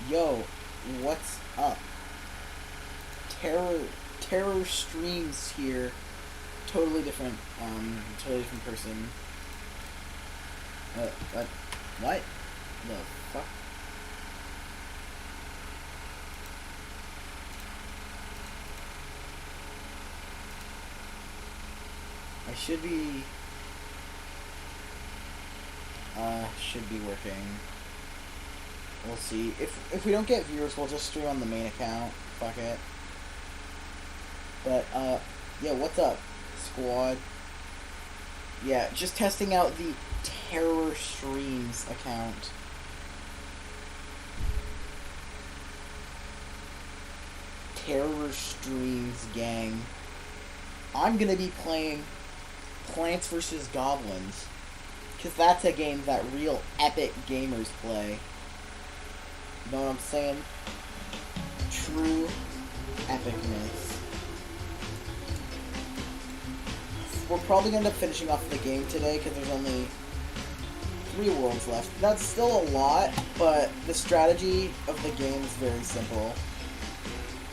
Yo, what's up? Terror Terror Streams here. Totally different person. What? What? The fuck? I should be working. We'll see. If we don't get viewers, we'll just stream on the main account. Fuck it. But, yeah, what's up, squad? Yeah, just testing out the Terror Streams account. Terror Streams gang. I'm gonna be playing Plants vs. Goblins. Because that's a game that real epic gamers play. You know what I'm saying? True epicness. We're probably going to end up finishing off the game today because there's only 3 worlds left. That's still a lot, but the strategy of the game is very simple.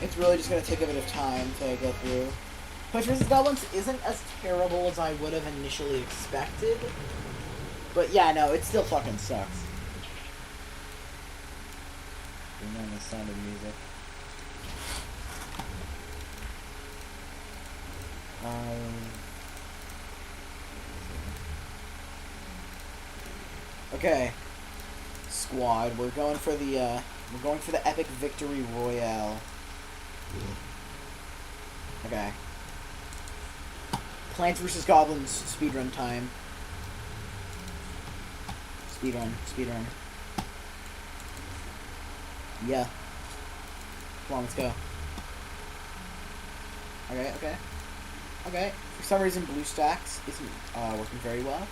It's really just going to take a bit of time to go through. Plants vs. Goblins isn't as terrible as I would have initially expected. But yeah, no, it still fucking sucks. Bring on the sound of music. Okay, squad, we're going for the epic victory royale. Okay. Plants vs. Goblins speedrun time. Speedrun. Yeah. Come on, let's go. Okay. For some reason, BlueStacks isn't working very well.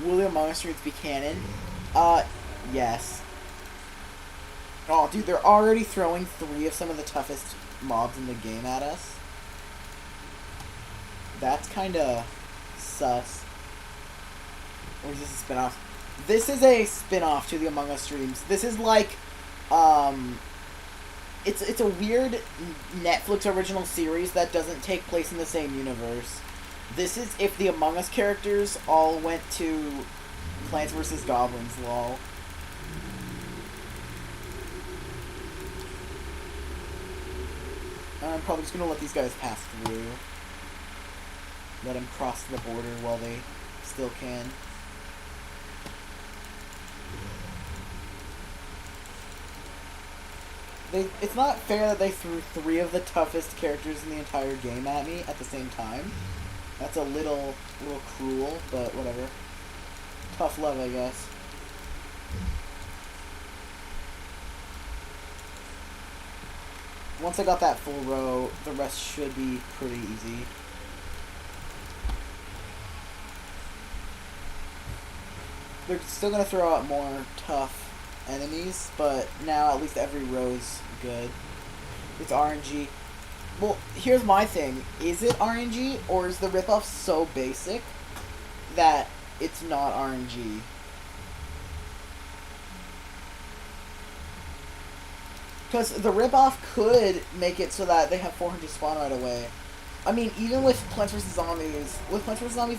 Will the Among Us streams be canon? Yes. Oh, dude, they're already throwing 3 of some of the toughest mobs in the game at us. That's kinda sus. Or is this a spin-off? This is a spin-off to the Among Us streams. This is like, it's a weird Netflix original series that doesn't take place in the same universe. This is if the Among Us characters all went to Plants vs. Goblins, lol. I'm probably just gonna let these guys pass through. Let them cross the border while they still can. It's not fair that they threw 3 of the toughest characters in the entire game at me at the same time. That's a little cruel, but whatever. Tough love, I guess. Once I got that full row, the rest should be pretty easy. They're still gonna throw out more tough enemies, but now at least every row's good. It's RNG. Well, here's my thing. Is it RNG, or is the ripoff so basic that it's not RNG? Because the ripoff could make it so that they have 400 spawn right away. I mean, even with Plants vs. Zombies,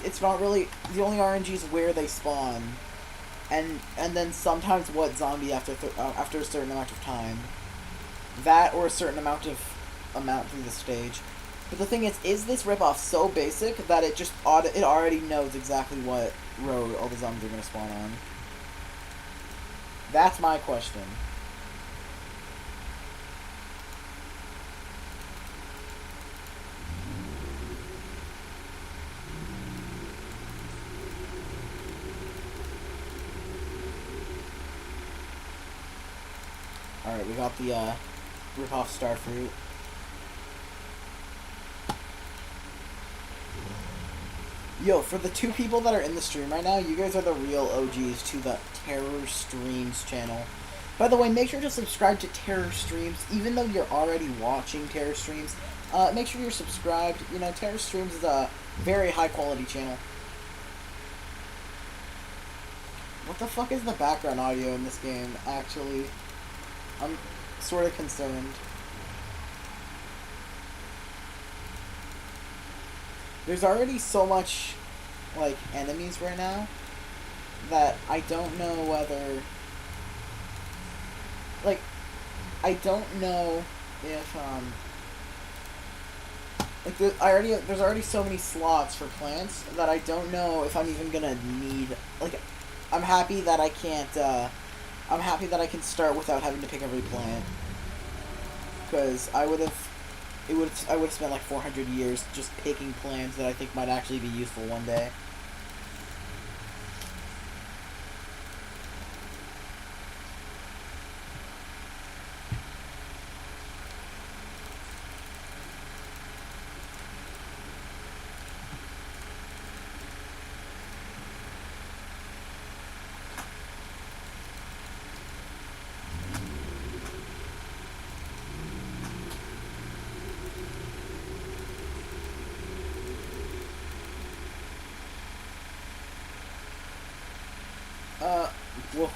it's not really... The only RNG is where they spawn. And then sometimes what zombie after a certain amount of time. That or a certain amount through the stage. But the thing is this ripoff so basic that it already knows exactly what road all the zombies are going to spawn on? That's my question. Alright, we got the rip-off Starfruit. Yo, for the 2 people that are in the stream right now, you guys are the real OGs to the Terror Streams channel. By the way, make sure to subscribe to Terror Streams, even though you're already watching Terror Streams. Make sure you're subscribed. You know, Terror Streams is a very high-quality channel. What the fuck is the background audio in this game, actually? I'm sort of concerned. There's already so much, like, enemies right now that I don't know whether... Like, I don't know if, like, there's already so many slots for plants that I don't know if I'm even gonna need... Like, I'm happy that I can't, I'm happy that I can start without having to pick every plant. Because I would have spent like 400 years just picking plants that I think might actually be useful one day.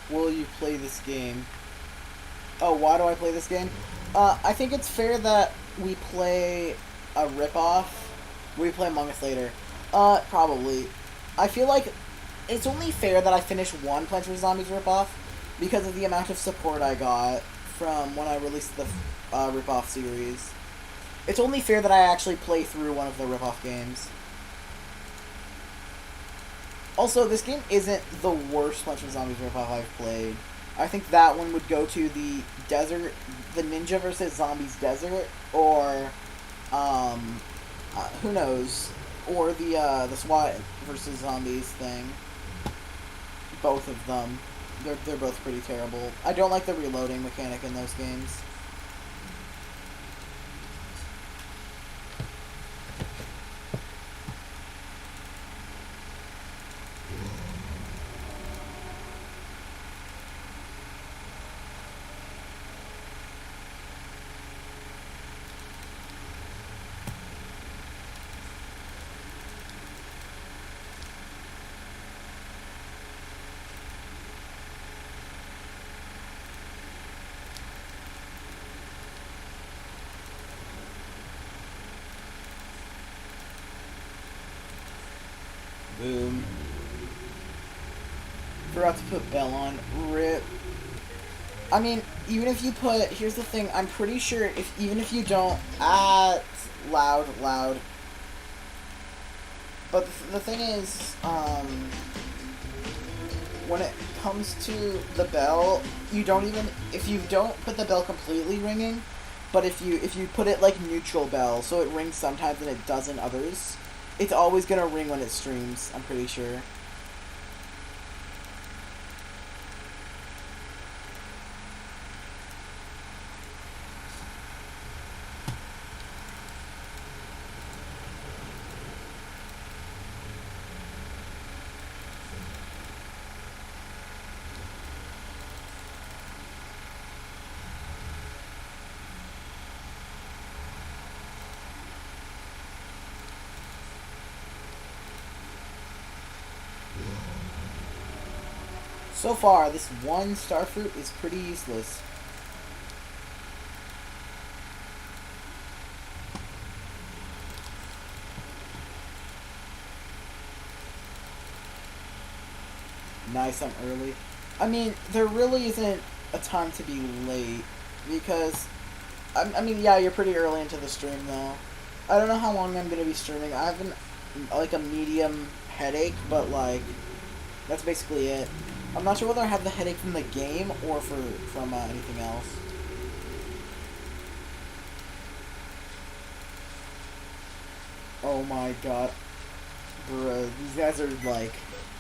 Will you play this game? Oh, why do I play this game? I think it's fair that we play a ripoff. We play Among Us later. Probably. I feel like it's only fair that I finish one Plants vs. Zombies ripoff because of the amount of support I got from when I released the ripoff series. It's only fair that I actually play through one of the ripoff games. Also, this game isn't the worst Plants vs. Zombies ripoff I've played. I think that one would go to the desert, the Ninja vs. Zombies desert, or, who knows, or the SWAT vs. Zombies thing. Both of them. They're both pretty terrible. I don't like the reloading mechanic in those games. Boom. Forgot to put bell on. RIP. I mean, even if you put... Here's the thing. I'm pretty sure even if you don't... Loud. But the thing is, when it comes to the bell, you don't even... If you don't put the bell completely ringing, but if you put it like neutral bell, so it rings sometimes and it doesn't others... It's always gonna ring when it streams, I'm pretty sure. So far, this one starfruit is pretty useless. Nice, I'm early. I mean, there really isn't a time to be late, because... I mean, yeah, you're pretty early into the stream, though. I don't know how long I'm going to be streaming. I have, like, a medium headache, but, like, that's basically it. I'm not sure whether I have the headache from the game or from anything else. Oh my god. Bruh, these guys are, like,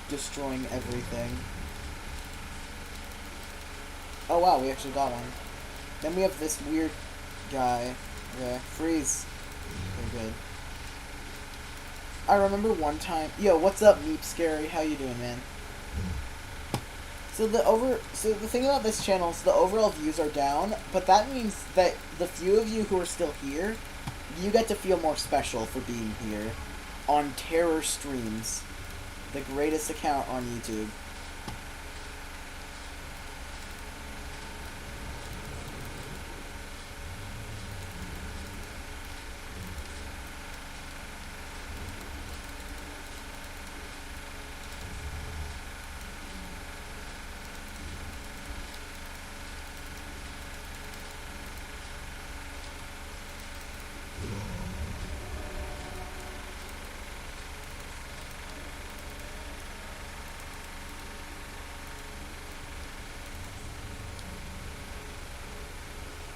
destroying everything. Oh wow, we actually got one. Then we have this weird guy. Okay, freeze. Very good. I remember one time... Yo, what's up, Meep Scary? How you doing, man? So the thing about this channel is the overall views are down, but that means that the few of you who are still here, you get to feel more special for being here on T3rr0r Streams, the greatest account on YouTube.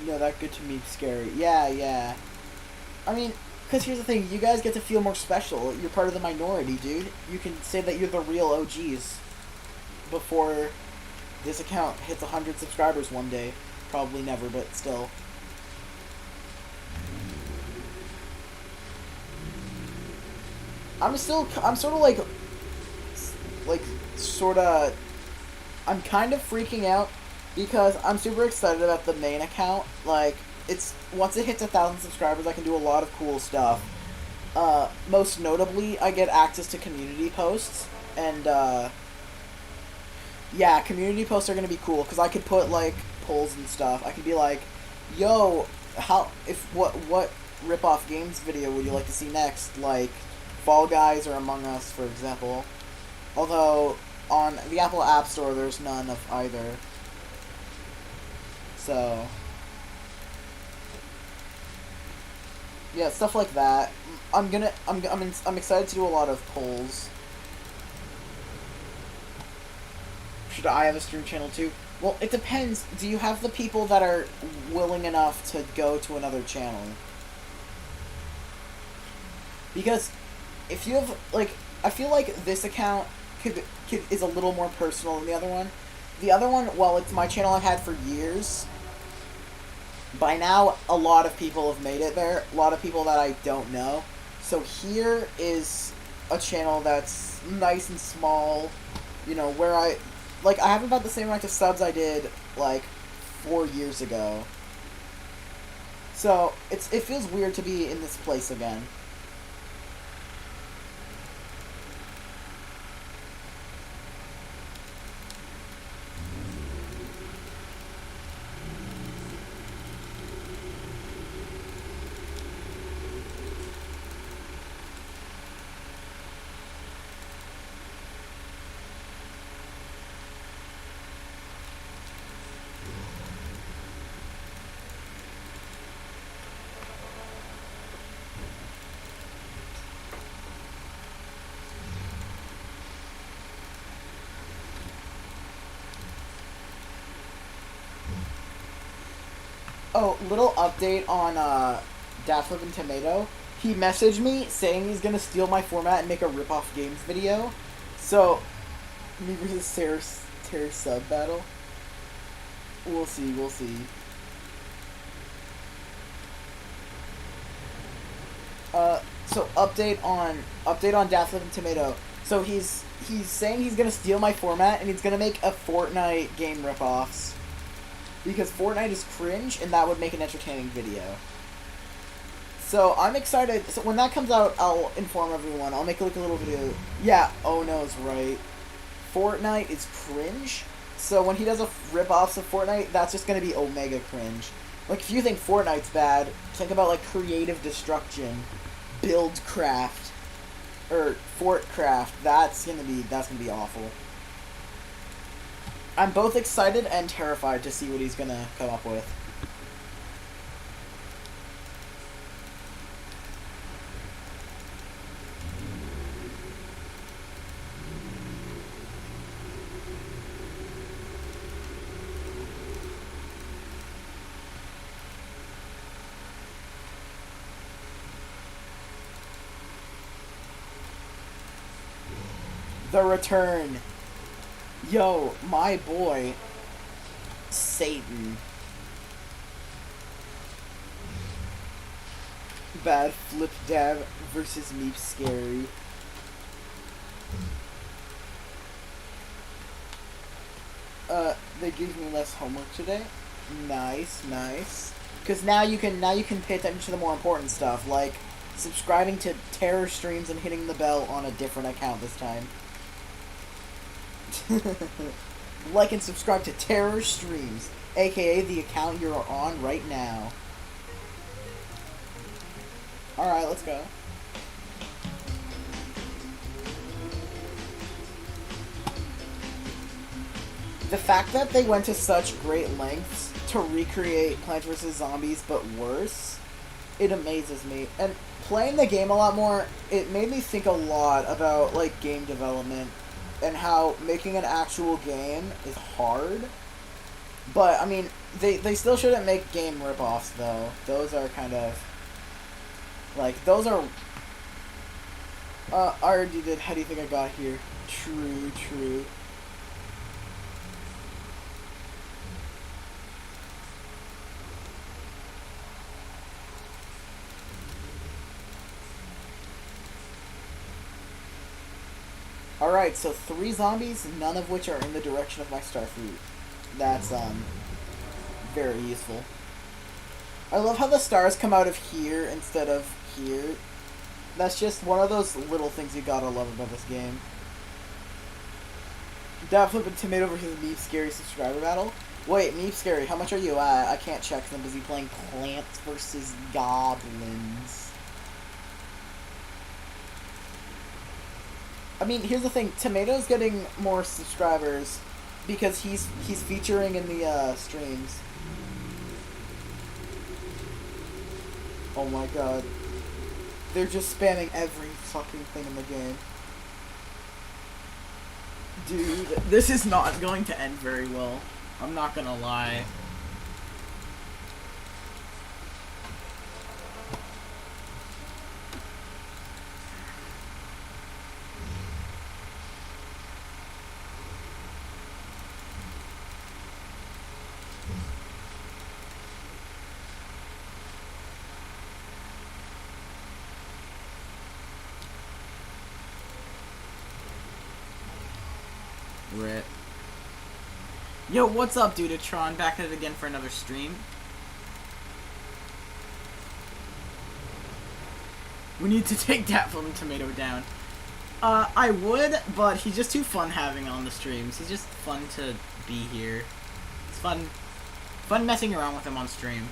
No, that good to me scary. Yeah, yeah. I mean, because here's the thing, you guys get to feel more special. You're part of the minority, dude. You can say that you're the real OGs before this account hits 100 subscribers one day. Probably never, but still. I'm sort of sort of, I'm kind of freaking out because I'm super excited about the main account. Like, it's, once it hits 1,000 subscribers, I can do a lot of cool stuff. Most notably, I get access to community posts, and, yeah, community posts are gonna be cool, because I could put, like, polls and stuff. I could be like, yo, what rip-off games video would you like to see next? Like, Fall Guys or Among Us, for example. Although, on the Apple App Store, there's none of either. So, yeah, stuff like that. I'm excited to do a lot of polls. Should I have a stream channel too? Well, it depends. Do you have the people that are willing enough to go to another channel? Because if you have, like, I feel like this account is a little more personal than the other one. The other one, while it's my channel I've had for years, by now a lot of people have made it there. A lot of people that I don't know. So here is a channel that's nice and small, you know, where I have about the same amount of subs I did, like, 4 years ago. So, it feels weird to be in this place again. Oh, little update on Dafflip and Tomato. He messaged me saying he's gonna steal my format and make a rip-off games video. So, me versus T3rr0r sub battle. We'll see, we'll see. So update on Dafflip and Tomato. So he's saying he's gonna steal my format and he's gonna make a Fortnite game rip-offs. Because Fortnite is cringe, and that would make an entertaining video. So, I'm excited. So, when that comes out, I'll inform everyone. I'll make, like, a little video. Yeah, oh no, it's right. Fortnite is cringe. So, when he does a rip-offs of Fortnite, that's just gonna be omega cringe. Like, if you think Fortnite's bad, think about, like, creative destruction, buildcraft, or Fortcraft. That's gonna be awful. I'm both excited and terrified to see what he's gonna come up with. The return. Yo, my boy, Satan. Bad flip dab versus Meep Scary. They gave me less homework today. Nice, nice. Because now you can pay attention to the more important stuff, like subscribing to T3rr0r streams and hitting the bell on a different account this time. Like and subscribe to T3rr0r streams, aka the account you're on right now. Alright, let's go. The fact that they went to such great lengths to recreate Plants vs. Zombies but worse, it amazes me. And playing the game a lot more, it made me think a lot about, like, game development and how making an actual game is hard. But, I mean, They still shouldn't make game ripoffs though. Those are kind of like those are. I already did. How do you think I got here? True, true. Alright, so 3 zombies, none of which are in the direction of my starfruit. That's, very useful. I love how the stars come out of here instead of here. That's just one of those little things you gotta love about this game. Dab flipping tomato versus Meep Scary subscriber battle. Wait, Meep Scary, how much are you at? I can't check because I'm busy playing Plants versus Goblins. I mean, here's the thing. Tomato's getting more subscribers because he's featuring in the streams. Oh my god. They're just spamming every fucking thing in the game. Dude, this is not going to end very well. I'm not gonna lie. Rip. Yo, what's up, Dudatron? Back at it again for another stream. We need to take Datflip Tomato down. I would, but he's just too fun having on the streams. He's just fun to be here. It's fun messing around with him on stream.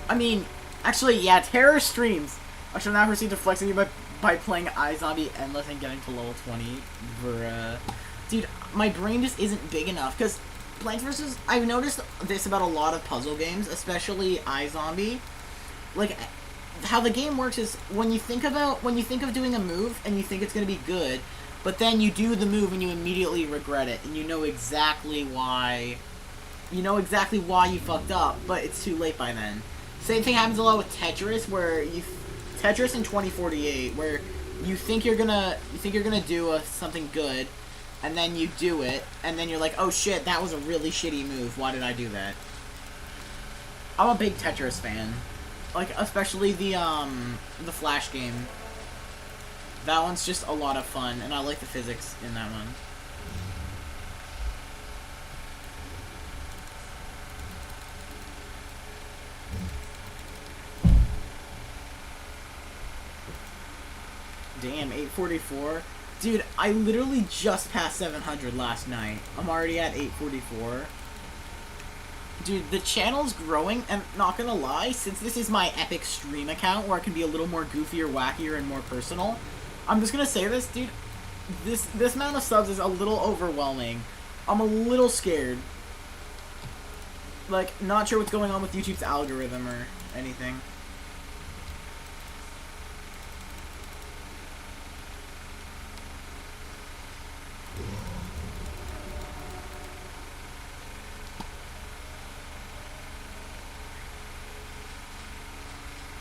I mean, actually, yeah, T3rr0r streams. I shall now proceed to flexing you by playing iZombie Endless and getting to level 20. Bruh. Dude, my brain just isn't big enough, because Plants vs. I've noticed this about a lot of puzzle games, especially iZombie. Like, how the game works is when you think of doing a move and you think it's going to be good, but then you do the move and you immediately regret it, and you know exactly why you fucked up, but it's too late by then. Same thing happens a lot with Tetris, where Tetris in 2048, where you think you're gonna do something good, and then you do it, and then you're like, oh shit, that was a really shitty move. Why did I do that? I'm a big Tetris fan, like especially the Flash game. That one's just a lot of fun, and I like the physics in that one. Damn, 844. Dude, I literally just passed 700 last night. I'm already at 844. Dude, the channel's growing, and not gonna lie, since this is my epic stream account where I can be a little more goofier, wackier, and more personal, I'm just gonna say this, dude. This amount of subs is a little overwhelming. I'm a little scared. Like, not sure what's going on with YouTube's algorithm or anything.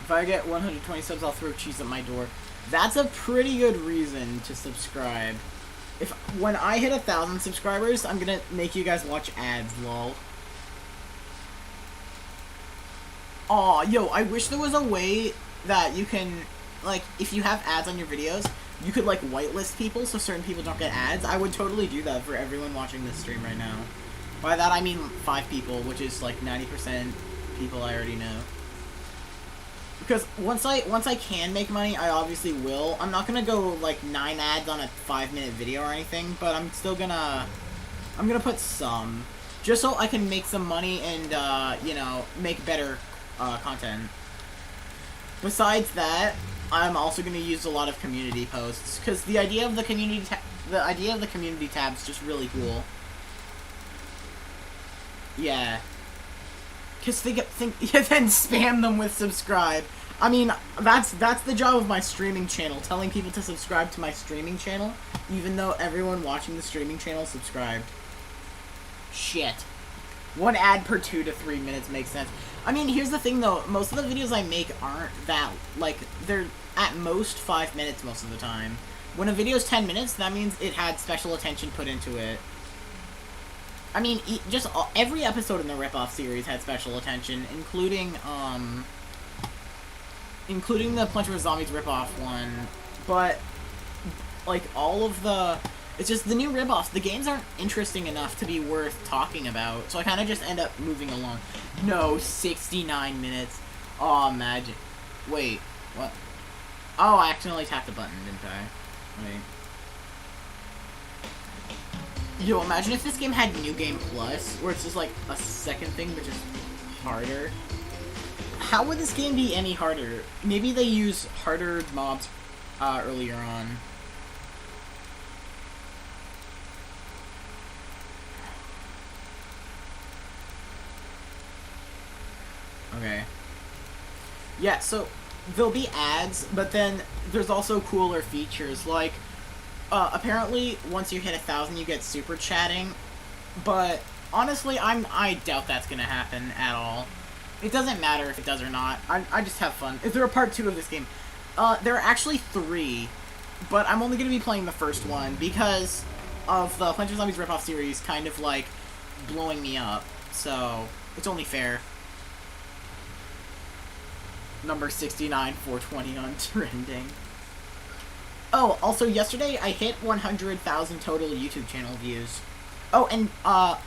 If I get 120 subs, I'll throw cheese at my door. That's a pretty good reason to subscribe. When I hit 1,000 subscribers, I'm gonna make you guys watch ads, lol. Aw, yo, I wish there was a way that you can, like, if you have ads on your videos, you could, like, whitelist people so certain people don't get ads. I would totally do that for everyone watching this stream right now. By that, I mean 5 people, which is, like, 90% people I already know. Because once I can make money, I obviously will. I'm not gonna go like 9 ads on a 5-minute video or anything, but I'm still gonna put some, just so I can make some money and you know, make better content. Besides that, I'm also gonna use a lot of community posts because the idea of the community tab is just really cool. Yeah. Because then spam them with subscribe. I mean, that's the job of my streaming channel, telling people to subscribe to my streaming channel, even though everyone watching the streaming channel subscribed. Shit. One ad per 2 to 3 minutes makes sense. I mean, here's the thing, though. Most of the videos I make aren't that, like, they're at most 5 minutes most of the time. When a video's 10 minutes, that means it had special attention put into it. I mean, just every episode in the Rip-Off series had special attention, including the Plants vs. Zombies Rip-Off one. But, like, all of the... It's just the new rip-offs. The games aren't interesting enough to be worth talking about, so I kind of just end up moving along. No, 69 minutes. Oh, imagine. Wait, what? Oh, I accidentally tapped the button, didn't I? Wait. Yo, imagine if this game had New Game Plus, where it's just like a second thing, but just harder. How would this game be any harder? Maybe they use harder mobs earlier on. Okay. Yeah, so there'll be ads, but then there's also cooler features, like, apparently once you hit 1,000 you get super chatting, but honestly, I doubt that's gonna happen at all. It doesn't matter if it does or not, I just have fun. Is there a part 2 of this game? There are actually 3, but I'm only gonna be playing the first one because of the Plants vs. Zombies Rip-Off series kind of, like, blowing me up, so it's only fair. Number 69, 420 on trending. Oh, also yesterday I hit 100,000 total YouTube channel views. Oh, and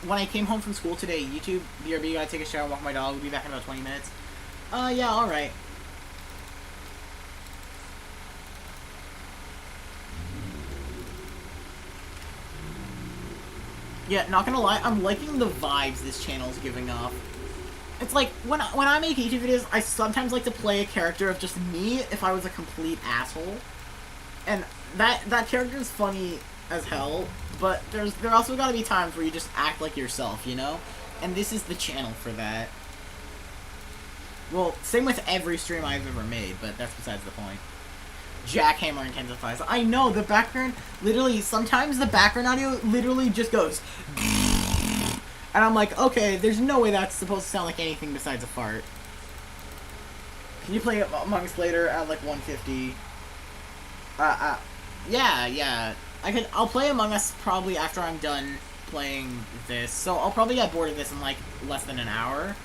when I came home from school today, YouTube, BRB, gotta take a shower and walk my dog. We'll be back in about 20 minutes. Yeah, alright. Yeah, not gonna lie, I'm liking the vibes this channel's giving off. It's like, when I make YouTube videos, I sometimes like to play a character of just me if I was a complete asshole. And that character is funny as hell, but there also gotta be times where you just act like yourself, you know? And this is the channel for that. Well, same with every stream I've ever made, but that's besides the point. Jackhammer intensifies. I know, the background, literally, sometimes the background audio literally just goes... And I'm like, okay, there's no way that's supposed to sound like anything besides a fart. Can you play Among Us later at like 150? Yeah. I'll play Among Us probably after I'm done playing this. So I'll probably get bored of this in like less than an hour.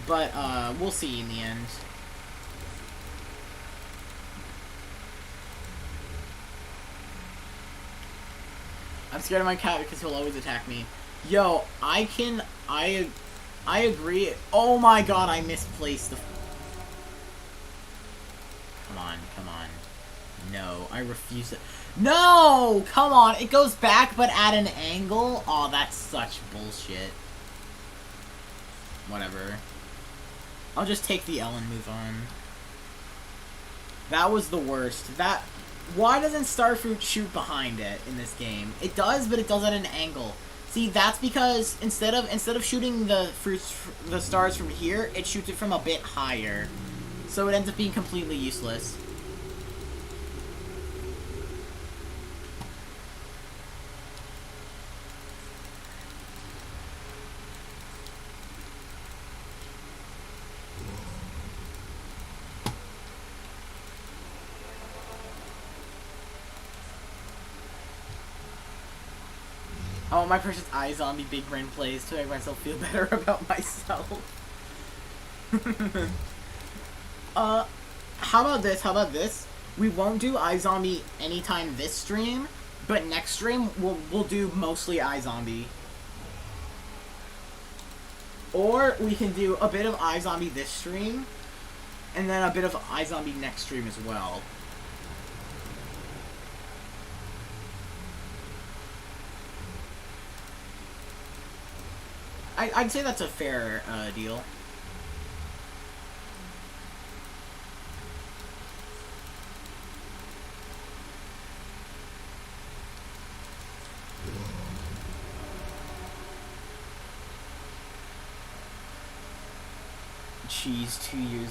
But, we'll see in the end. I'm scared of my cat because he'll always attack me. Yo, I agree. Oh my god, I misplaced the... Come on. No, I refuse it. No! Come on, it goes back but at an angle? Aw, that's such bullshit. Whatever. I'll just take the L and move on. That was the worst. Why doesn't Starfruit shoot behind it in this game? It does, but it does at an angle. See, that's because instead of shooting the stars from here, it shoots it from a bit higher. So it ends up being completely useless. Oh, my precious iZombie Big Brain plays to make myself feel better about myself. How about this? We won't do iZombie anytime this stream, but next stream we'll do mostly iZombie. Or we can do a bit of iZombie this stream, and then a bit of iZombie next stream as well. I'd say that's a fair deal. Cheese 2 years.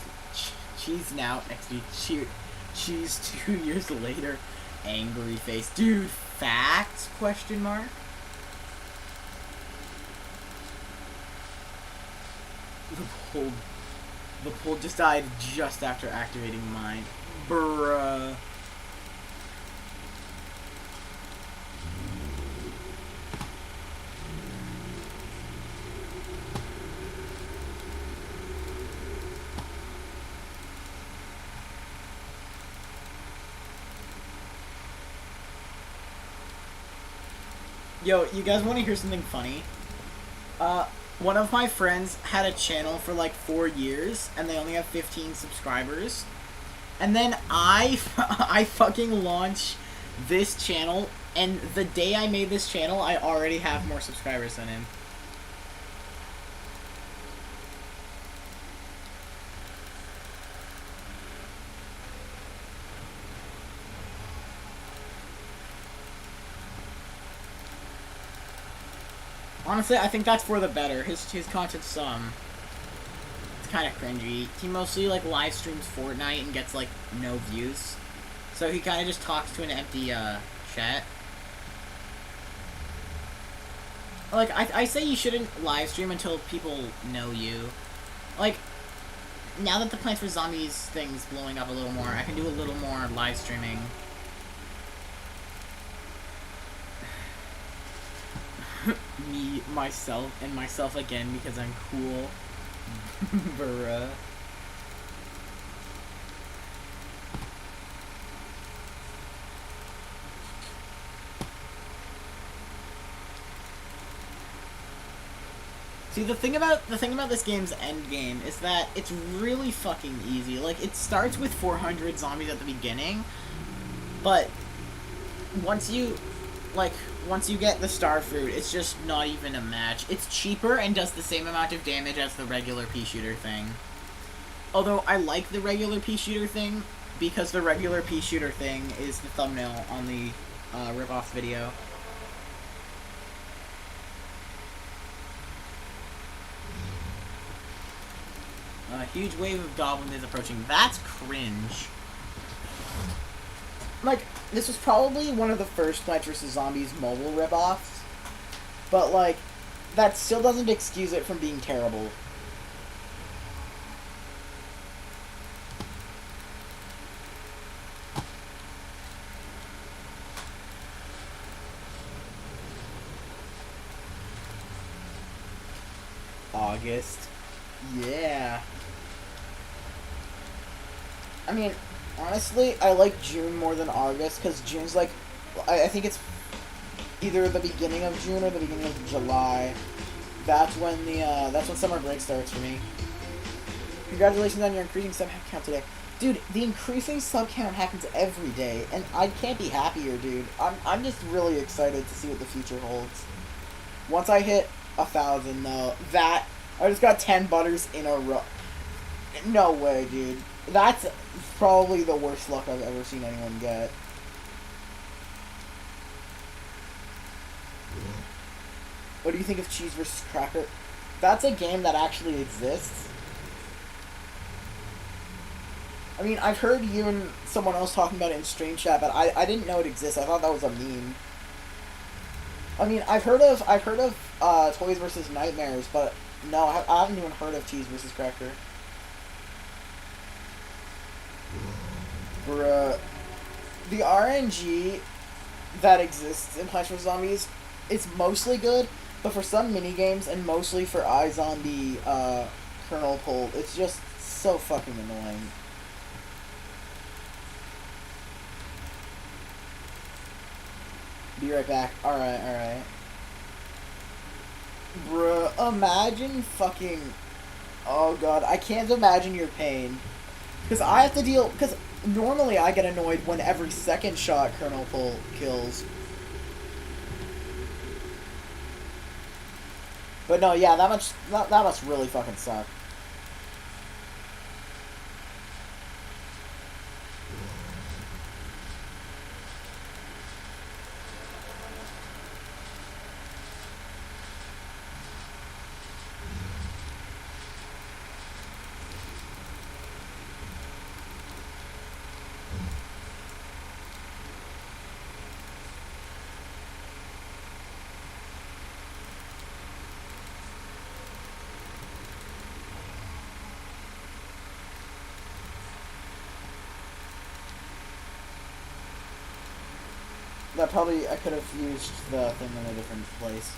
Cheese now XD. Cheese 2 years later. Angry face. Dude, facts? Question mark? The pole just died just after activating mine. Bruh. Yo, you guys want to hear something funny? One of my friends had a channel for like 4 years, and they only have 15 subscribers. And then I fucking launched this channel, and the day I made this channel, I already have more subscribers than him. Honestly, I think that's for the better. His content's it's kind of cringy. He mostly like live streams Fortnite and gets like no views, so he kind of just talks to an empty chat. Like I say you shouldn't live stream until people know you. Like now that the Plants vs Zombies thing's blowing up a little more, I can do a little more live streaming. Me, myself, and myself again because I'm cool. Bruh. See, the thing about this game's end game is that it's really fucking easy. Like, it starts with 400 zombies at the beginning, but once you get the star fruit, it's just not even a match. It's cheaper and does the same amount of damage as the regular pea shooter thing. Although I like the regular pea shooter thing because the regular pea shooter thing is the thumbnail on the rip-off video. A huge wave of goblins is approaching. That's cringe. Like, this was probably one of the first Plants vs. Zombies mobile rip-offs, but, like, that still doesn't excuse it from being terrible. August. Yeah. I mean, honestly, I like June more than August, because June's like, I think it's either the beginning of June or the beginning of July. That's when summer break starts for me. Congratulations on your increasing sub count today. Dude, the increasing sub count happens every day, and I can't be happier, dude. I'm just really excited to see what the future holds. Once I hit 1,000, though, I just got 10 butters in a row. No way, dude. That's probably the worst luck I've ever seen anyone get. What do you think of Cheese vs. Cracker? That's a game that actually exists. I mean, I've heard you and someone else talking about it in stream chat, but I didn't know it exists. I thought that was a meme. I mean, I've heard of Toys vs. Nightmares, but no, I haven't even heard of Cheese vs. Cracker. Bruh. The RNG that exists in Plants vs. Zombies, it's mostly good, but for some minigames, and mostly for iZombie kernel pull, it's just so fucking annoying. Be right back. Alright. Bruh, imagine fucking... Oh god, I can't imagine your pain. Because I have to deal... Because normally I get annoyed when every second shot kernel pull kills. But no, yeah, that must really fucking suck. That probably, I could have used the thing in a different place.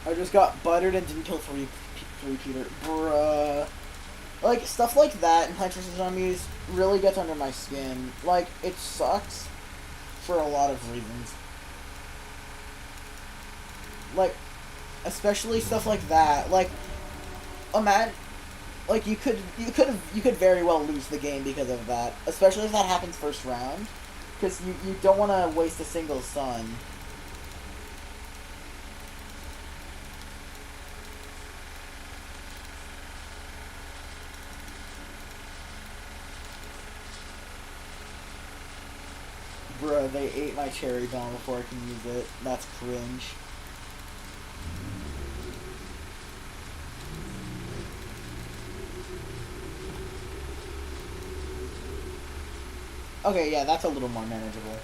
I just got buttered and didn't kill three Peter. Bruh. Like, stuff like that in Plants vs. Zombies really gets under my skin. Like, it sucks for a lot of reasons. Like, especially stuff like that. Like, imagine, like, you could very well lose the game because of that. Especially if that happens first round. Because you don't want to waste a single stun. Bruh, they ate my cherry bomb before I can use it. That's cringe. Okay, yeah, that's a little more manageable.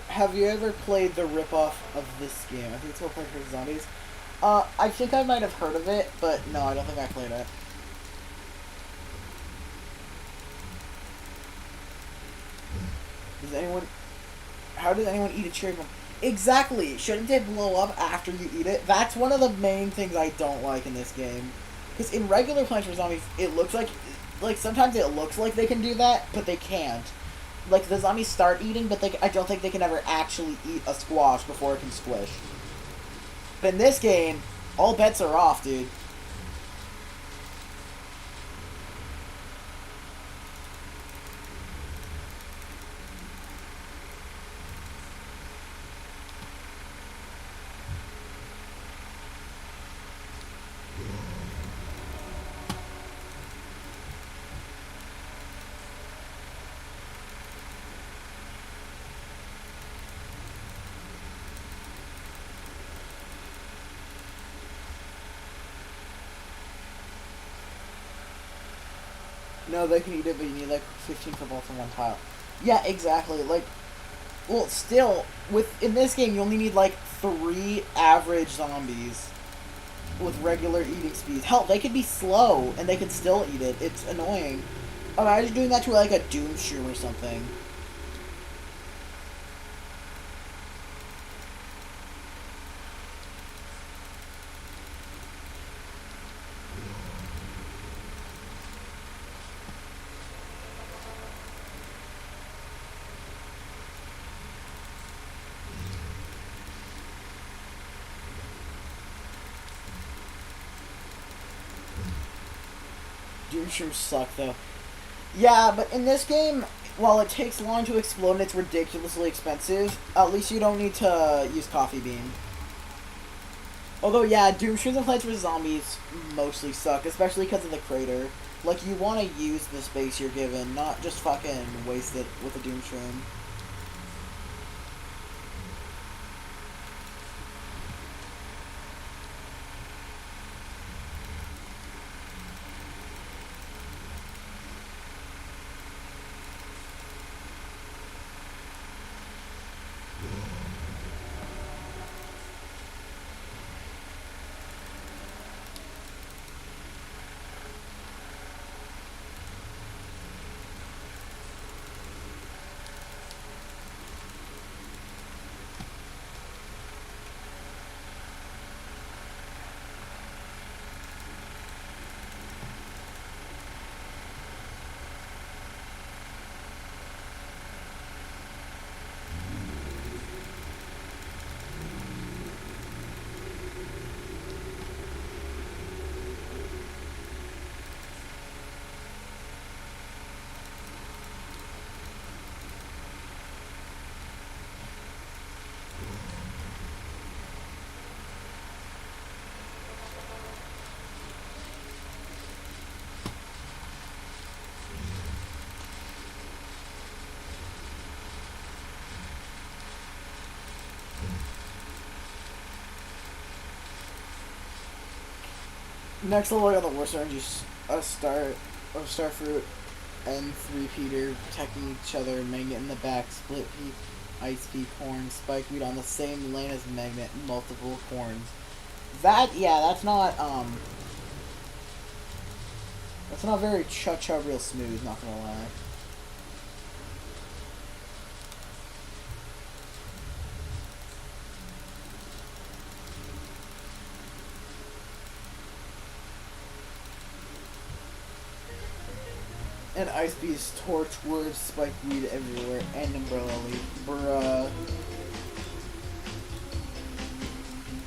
Have you ever played the ripoff of this game? I think it's called Plants vs. Zombies. I think I might have heard of it, but no, I don't think I played it. Does anyone... How does anyone eat a cherry bomb? Exactly! Shouldn't it blow up after you eat it? That's one of the main things I don't like in this game. Because in regular Plants vs. Zombies, it looks like... Like, sometimes it looks like they can do that, but they can't. Like, the zombies start eating, but I don't think they can ever actually eat a squash before it can squish. But in this game, all bets are off, dude. No, they can eat it, but you need like 15 footballs from one tile. Yeah, exactly. Like, well, still, in this game, you only need like 3 average zombies with regular eating speeds. Hell, they could be slow and they could still eat it. It's annoying. Imagine doing that to like a Doomshroom or something. Doomshrooms suck, though. Yeah, but in this game, while it takes long to explode and it's ridiculously expensive, at least you don't need to use Coffee Bean. Although, yeah, Doomshrooms and Plants vs. Zombies mostly suck, especially because of the crater. Like, you want to use the space you're given, not just fucking waste it with a Doomshroom. Next level, I got the worst RNG. Starfruit and 3-Peter protecting each other, Magnet in the back, Split Peep, Ice Peep, Horn, Spikeweed on the same lane as Magnet, multiple horns. That, yeah, that's not, That's not very cha-cha real smooth, not gonna lie. And Ice Beast, Torch, Wood, Spike Weed everywhere, and Umbrella Leaf. Bruh.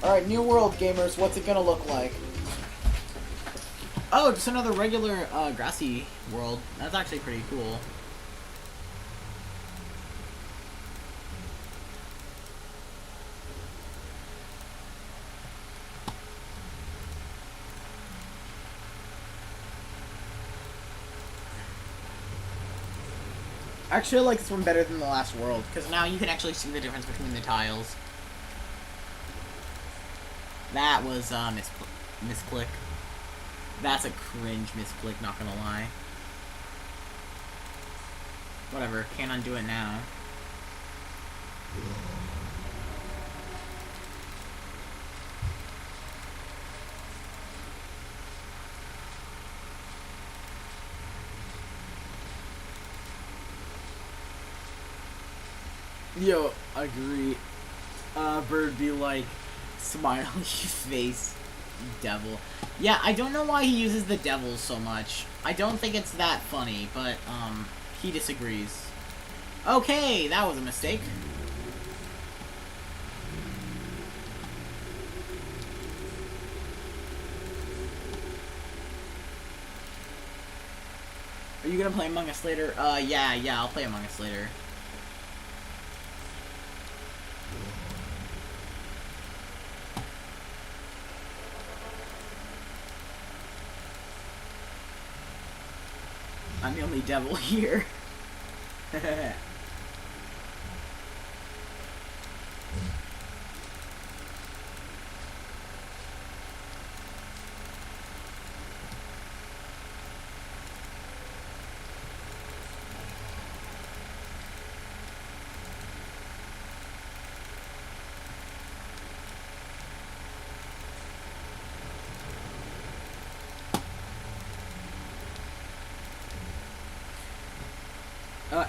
Alright, New World gamers, what's it gonna look like? Oh, just another regular grassy world. That's actually pretty cool. Actually, I like this one better than the last world, because now you can actually see the difference between the tiles. That was misclick. That's a cringe misclick, not gonna lie. Whatever, can't undo it now. Yo, agree. Bird be like, smiley face, devil. Yeah, I don't know why he uses the devil so much. I don't think it's that funny, but, he disagrees. Okay, that was a mistake. Are you gonna play Among Us later? Yeah, I'll play Among Us later. I'm the only devil here.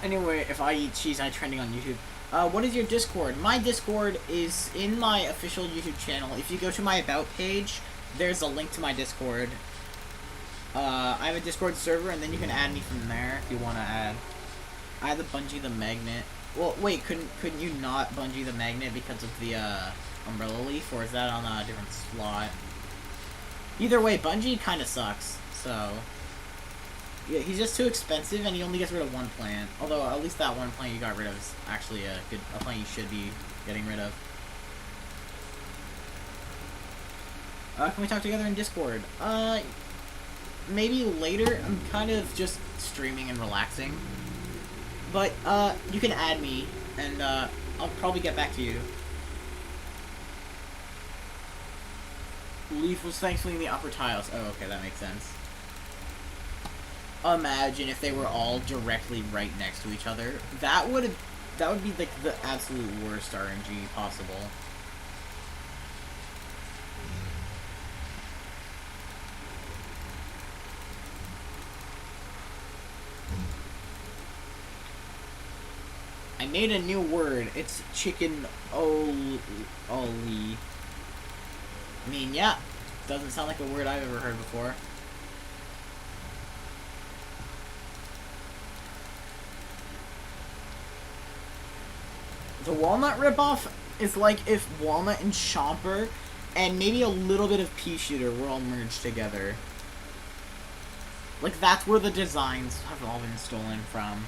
Anyway, if I eat cheese, I'm trending on YouTube. What is your Discord? My Discord is in my official YouTube channel. If you go to my About page, there's a link to my Discord. I have a Discord server, and then you can add me from there if you want to add. I had to bungee the magnet. Well, wait, couldn't you not bungee the magnet because of the umbrella leaf, or is that on a different slot? Either way, bungee kind of sucks, so... Yeah, he's just too expensive, and he only gets rid of one plant. Although, at least that one plant you got rid of is actually a plant you should be getting rid of. Can we talk together in Discord? Maybe later. I'm kind of just streaming and relaxing. But, you can add me, and, I'll probably get back to you. Leaf was thankfully in the upper tiles. Oh, okay, that makes sense. Imagine if they were all directly right next to each other. That would be like the absolute worst RNG possible. I made a new word. It's chicken oli. I mean, yeah, doesn't sound like a word I've ever heard before. The walnut ripoff is like if Walnut and Chomper and maybe a little bit of Pea Shooter were all merged together. Like, that's where the designs have all been stolen from.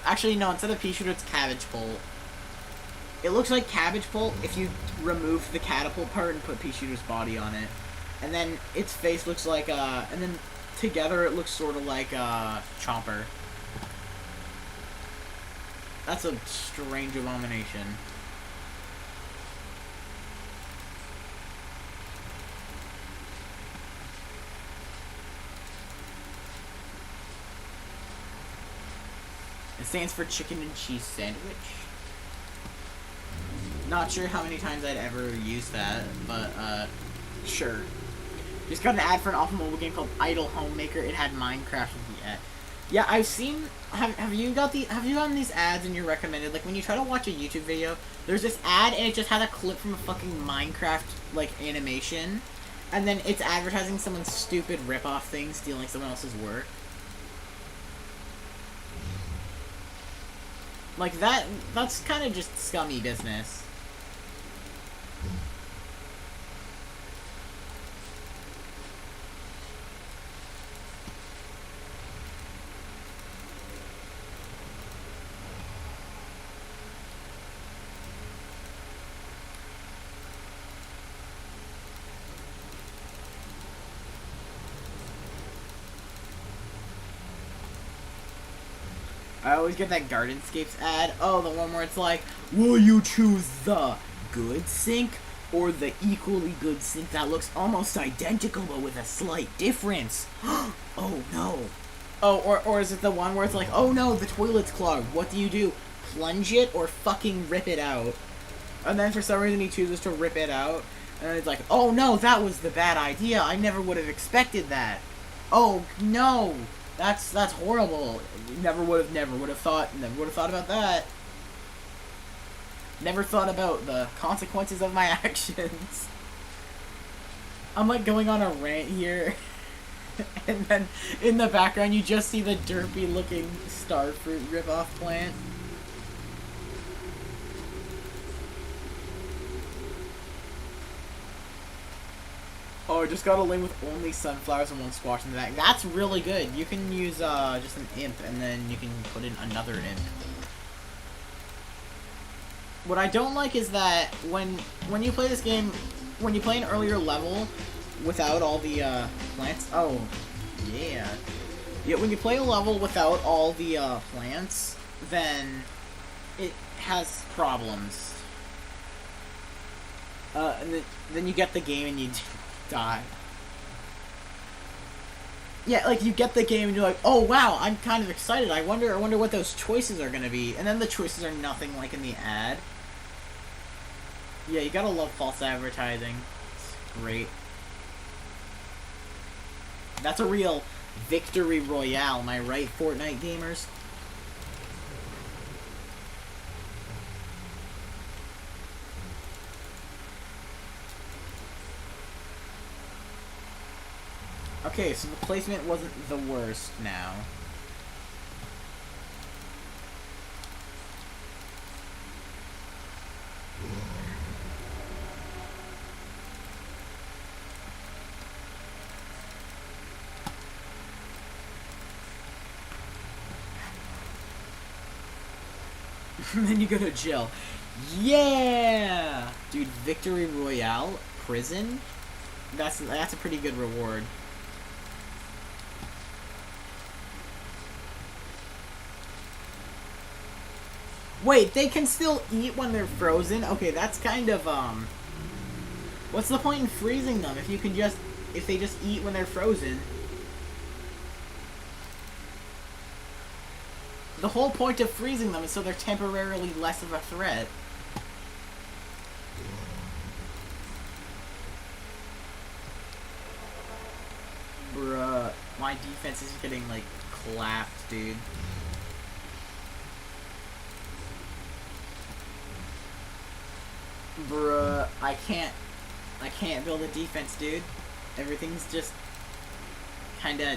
Actually, no, instead of Pea Shooter, it's Cabbage Pole. It looks like Cabbage Pole if you remove the catapult part and put Pea Shooter's body on it. And then its face looks like, and then together it looks sort of like, Chomper. That's a strange abomination. It stands for chicken and cheese sandwich. Not sure how many times I'd ever use that, but, sure. Just got an ad for an awful mobile game called Idle Homemaker. It had Minecraft with the ad. Yeah, I've seen. Have you gotten these ads in your recommended? Like when you try to watch a YouTube video, there's this ad and it just had a clip from a fucking Minecraft like animation, and then it's advertising someone's stupid ripoff thing, stealing someone else's work. Like that's kind of just scummy business. I always get that Gardenscapes ad. Oh, the one where it's like, will you choose the good sink or the equally good sink that looks almost identical but with a slight difference? Oh no. Oh, or is it the one where it's like, oh no, the toilet's clogged. What do? Plunge it or fucking rip it out? And then for some reason he chooses to rip it out. And it's like, oh no, that was the bad idea. I never would have expected that. Oh no. That's horrible. Never would have thought about that. Never thought about the consequences of my actions. I'm like going on a rant here. And then in the background you just see the derpy looking starfruit ripoff plant. Oh, I just got a lane with only sunflowers and one squash in the back. That's really good. You can use just an imp, and then you can put in another imp. What I don't like is that when you play this game, when you play an earlier level without all the plants. Oh, yeah. Yeah, when you play a level without all the plants, then it has problems. And then you get the game and you die. Yeah, like you get the game and you're like, oh wow, I'm kind of excited. I wonder what those choices are gonna be. And then the choices are nothing like in the ad. Yeah, you gotta love false advertising. It's great. That's a real victory royale, am I right, Fortnite gamers? Okay, so the placement wasn't the worst now. And then you go to jail. Yeah! Dude, Victory Royale? Prison? That's a pretty good reward. Wait, they can still eat when they're frozen? Okay, that's kind of, what's the point in freezing them if they just eat when they're frozen? The whole point of freezing them is so they're temporarily less of a threat. Bruh, my defense is getting, like, clapped, dude. Bruh, I can't build a defense, dude. Everything's just kinda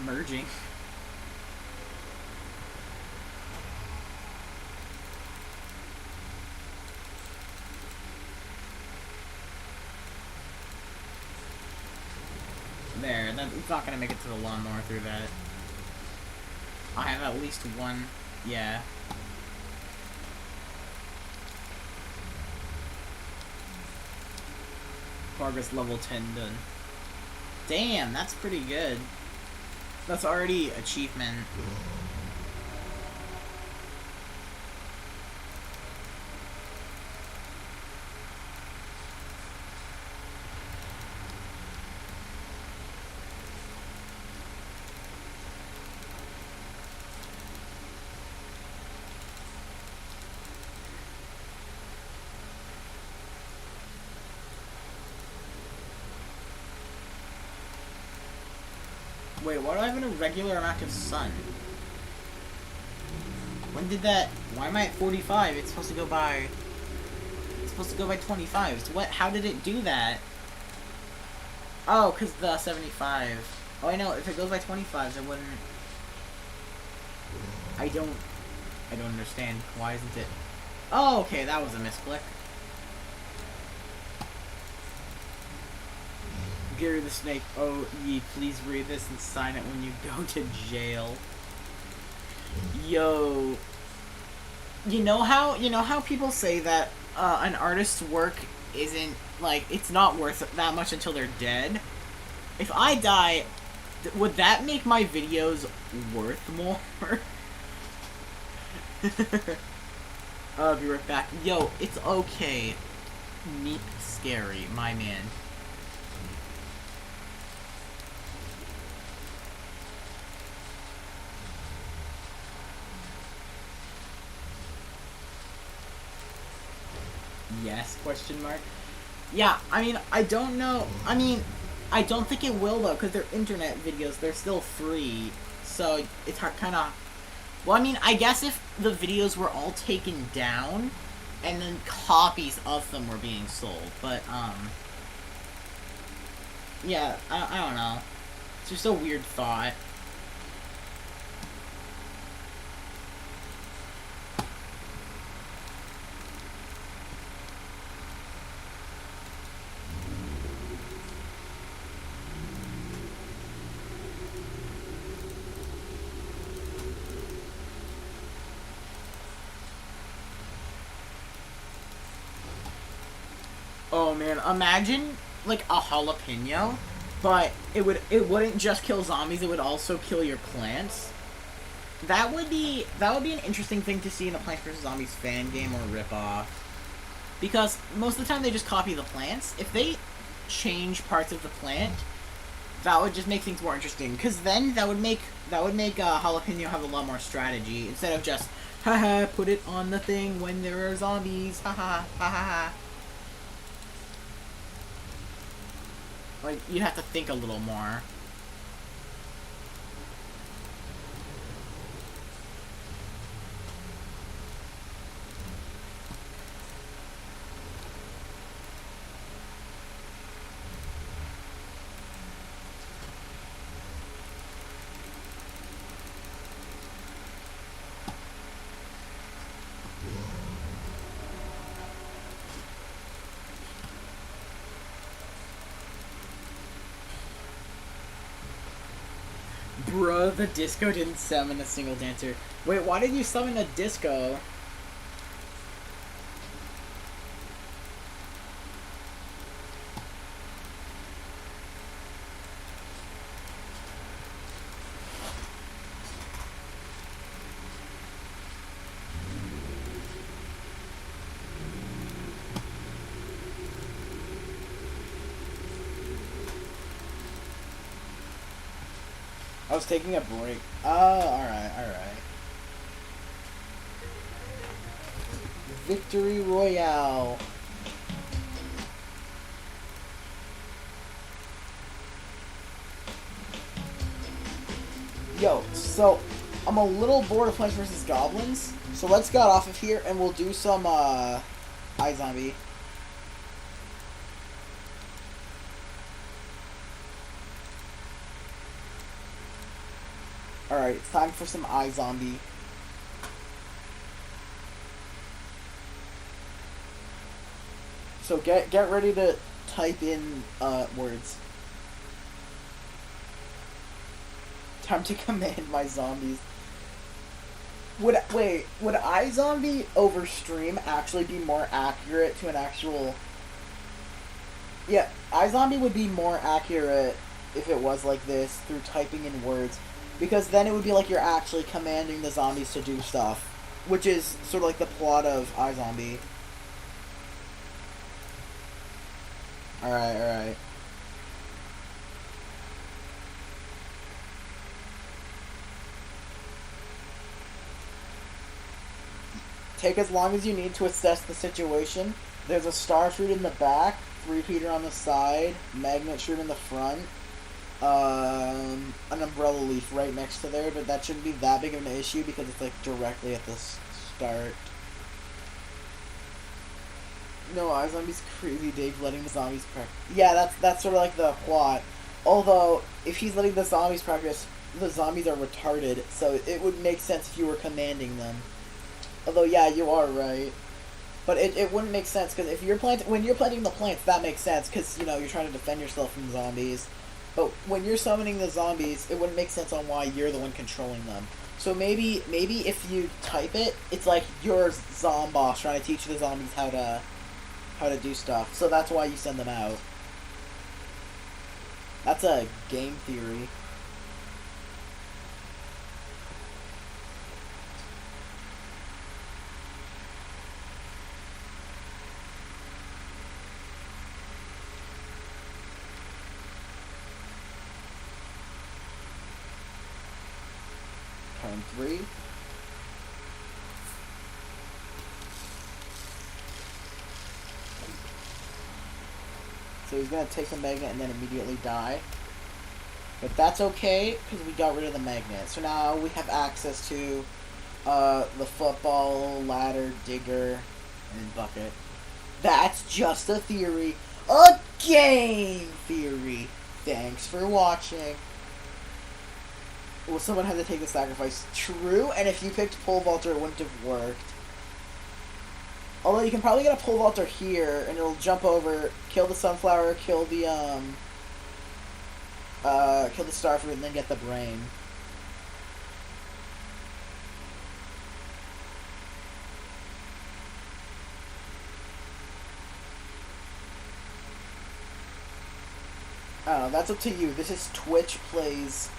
merging. There, it's not gonna make it to the lawnmower through that. I have at least one, yeah. Progress level 10 done. Damn, that's pretty good. That's already achievement. Wait, why do I have an irregular amount of sun? When did that... Why am I at 45? It's supposed to go by... It's supposed to go by 25. So what? How did it do that? Oh, because the 75. Oh, I know. If it goes by 25, it wouldn't... I don't understand. Why isn't it... Oh, okay. That was a misclick. Gary the Snake. Oh, ye, please read this and sign it when you go to jail. Yo. You know how people say that an artist's work isn't, like, it's not worth that much until they're dead? If I die, would that make my videos worth more? I'll be right back. Yo, it's okay. Meep Scary, my man. Yes, question mark. Yeah, I mean, I don't know. I mean, I don't think it will, though, because they're internet videos. They're still free. So, it's kind of... Well, I mean, I guess if the videos were all taken down, and then copies of them were being sold. But, yeah, I don't know. It's just a weird thought. Oh man, imagine like a jalapeno, but it wouldn't just kill zombies, it would also kill your plants. That would be an interesting thing to see in a Plants vs Zombies fan game or ripoff. Because most of the time they just copy the plants. If they change parts of the plant, that would just make things more interesting. Because then that would make jalapeno have a lot more strategy instead of just haha put it on the thing when there are zombies, haha ha ha ha. Like, you'd have to think a little more. Bruh, the disco didn't summon a single dancer. Wait, why did you summon a disco? I was taking a break. Oh, alright. Victory Royale. Yo, so I'm a little bored of Plants vs. Goblins, so let's get off of here and we'll do some iZombie. Alright, it's time for some iZombie. So get ready to type in words. Time to command my zombies. Would iZombie over stream actually be more accurate to an actual... Yeah, iZombie would be more accurate if it was like this, through typing in words. Because then it would be like you're actually commanding the zombies to do stuff. Which is sort of like the plot of iZombie. Alright. Take as long as you need to assess the situation. There's a star shroot in the back, 3-peater on the side, magnet shroot in the front. an umbrella leaf right next to there, but that shouldn't be that big of an issue because it's like directly at the start. No, our zombies crazy Dave letting the zombies practice. Yeah, that's sort of like the plot. Although, if he's letting the zombies practice, the zombies are retarded, so it would make sense if you were commanding them. Although, yeah, you are right. But it wouldn't make sense, because if you're when you're planting the plants, that makes sense, because, you know, you're trying to defend yourself from zombies. But when you're summoning the zombies, it wouldn't make sense on why you're the one controlling them. So maybe if you type it, it's like you're Zomboss trying to teach the zombies how to do stuff. So that's why you send them out. That's a game theory. Turn 3. So he's going to take the magnet and then immediately die. But that's okay, because we got rid of the magnet. So now we have access to the football, ladder, digger, and bucket. That's just a theory. A game theory. Thanks for watching. Well, someone had to take the sacrifice. True, and if you picked pole vaulter, it wouldn't have worked. Although you can probably get a pole vaulter here, and it'll jump over, kill the sunflower, kill the starfruit, and then get the brain. I don't know, that's up to you. This is Twitch Plays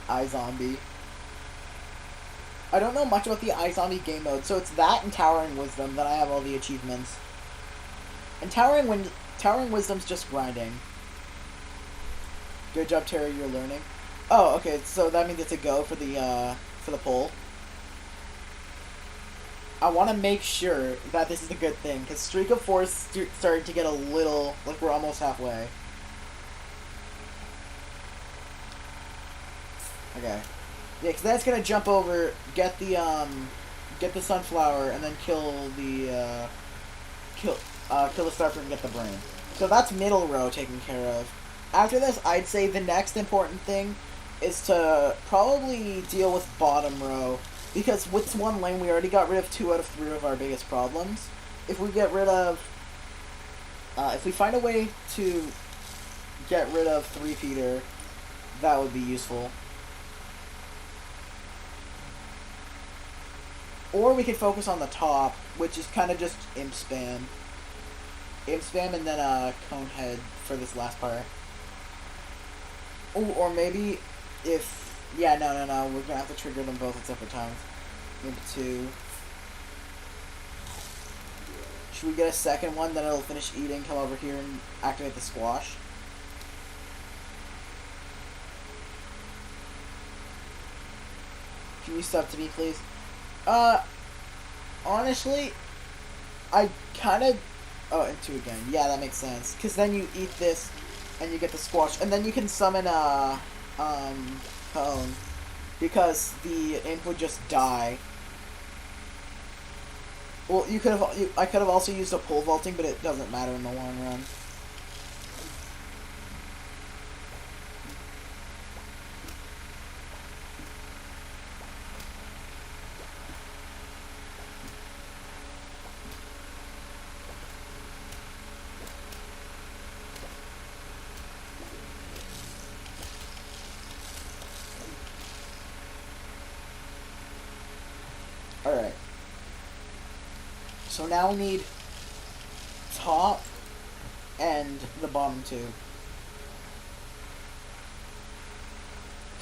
iZombie. I don't know much about the iZombie game mode, so it's that and Towering Wisdom that I have all the achievements. And Towering Wisdom's just grinding. Good job, Terry, you're learning. Oh, okay, so that means it's a go for the poll. I want to make sure that this is a good thing, because Streak of 4 is starting to get a little, like we're almost halfway. Okay. Yeah, because that's gonna jump over, get the sunflower, and then kill the starfruit and get the brain. So that's middle row taken care of. After this, I'd say the next important thing is to probably deal with bottom row, because with one lane we already got rid of 2 out of 3 of our biggest problems. If we get rid of, if we find a way to get rid of 3-feeder, that would be useful. Or we could focus on the top, which is kind of just imp spam. Imp spam and then cone head for this last part. Ooh, or maybe if... Yeah, no. We're going to have to trigger them both at separate times. Imp 2. Should we get a second one, then it'll finish eating, come over here and activate the squash? Can you sub to me, please? Honestly, I kind of... Oh, and 2 again. Yeah, that makes sense. Because then you eat this, and you get the squash. And then you can summon a, cone. Because the imp would just die. Well, I could have also used a pole vaulting, but it doesn't matter in the long run. Alright. So now we need top and the bottom 2.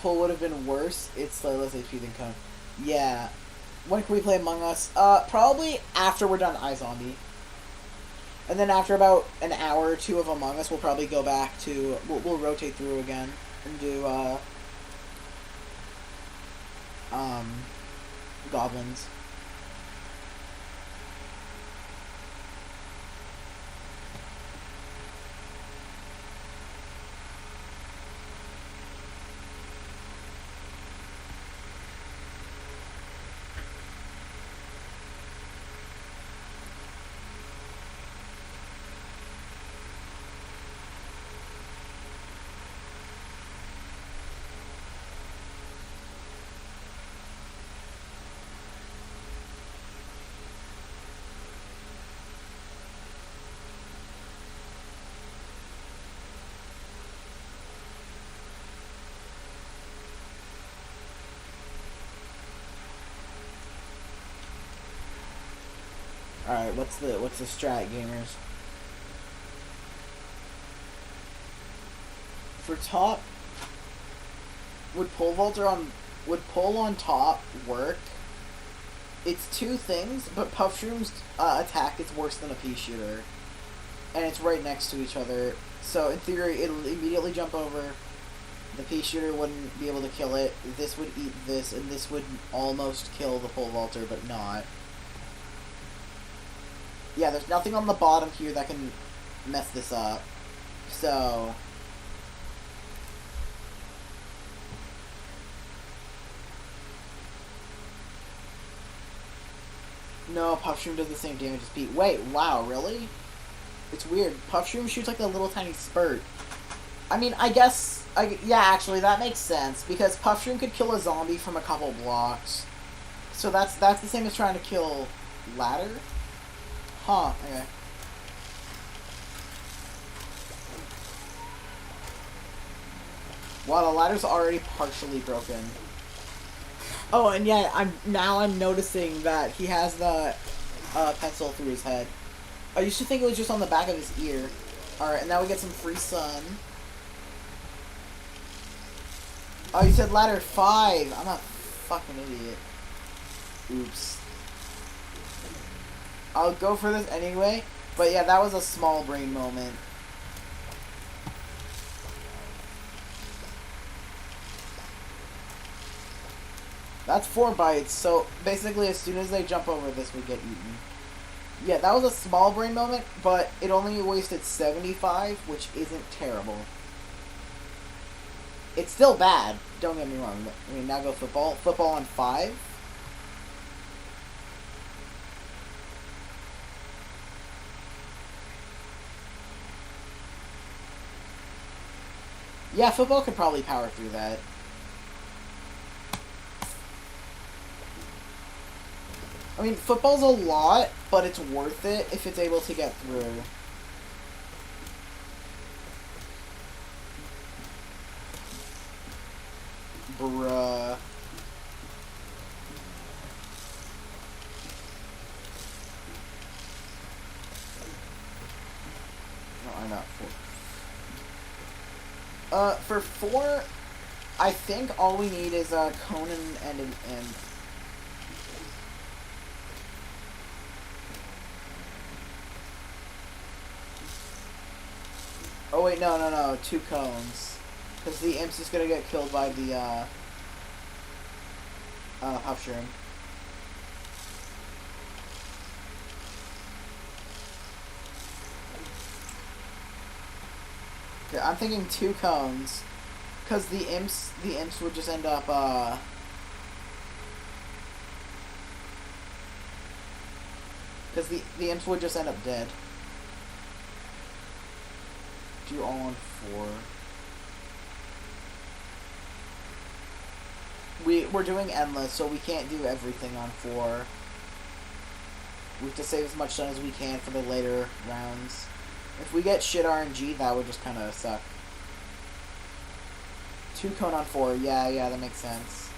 Pull would have been worse. It's less HP than cone. Yeah. When can we play Among Us? Probably after we're done iZombie. And then after about an hour or 2 of Among Us, we'll probably go back to... We'll rotate through again and do, goblins. Alright, what's the strat, gamers? For top, would pole on top work? It's two things, but Puffshroom's attack is worse than a pea shooter, and it's right next to each other. So in theory, it'll immediately jump over. The pea shooter wouldn't be able to kill it. This would eat this, and this would almost kill the pole vaulter, but not. Yeah, there's nothing on the bottom here that can mess this up. So no, Puffshroom does the same damage as Pete. Wait, wow, really? It's weird. Puffshroom shoots like a little tiny spurt. I mean, yeah, actually, that makes sense, because Puffshroom could kill a zombie from a couple blocks. So that's the same as trying to kill Ladder? Huh, okay. Wow, the ladder's already partially broken. Oh, and yeah, I'm noticing that he has the pencil through his head. I used to think it was just on the back of his ear. Alright, and now we get some free sun. Oh, you said ladder 5. I'm a fucking idiot. Oops. I'll go for this anyway. But yeah, that was a small brain moment. That's 4 bites, so basically as soon as they jump over this, we get eaten. Yeah, that was a small brain moment, but it only wasted 75, which isn't terrible. It's still bad, don't get me wrong. I mean, now go football. Football on 5. Yeah, football could probably power through that. I mean, football's a lot, but it's worth it if it's able to get through. Bruh. No, I'm not 4. For 4, I think all we need is a Conan and an imp. Oh wait, no, 2 cones. Because the imp's just gonna get killed by the, Puffshroom. Okay, I'm thinking 2 cones. Because the imps would just end up, because the imps would just end up dead. Do all on 4. We're doing endless, so we can't do everything on 4. We have to save as much stun as we can for the later rounds. If we get shit RNG, that would just kind of suck. 2 cone on 4, yeah, that makes sense.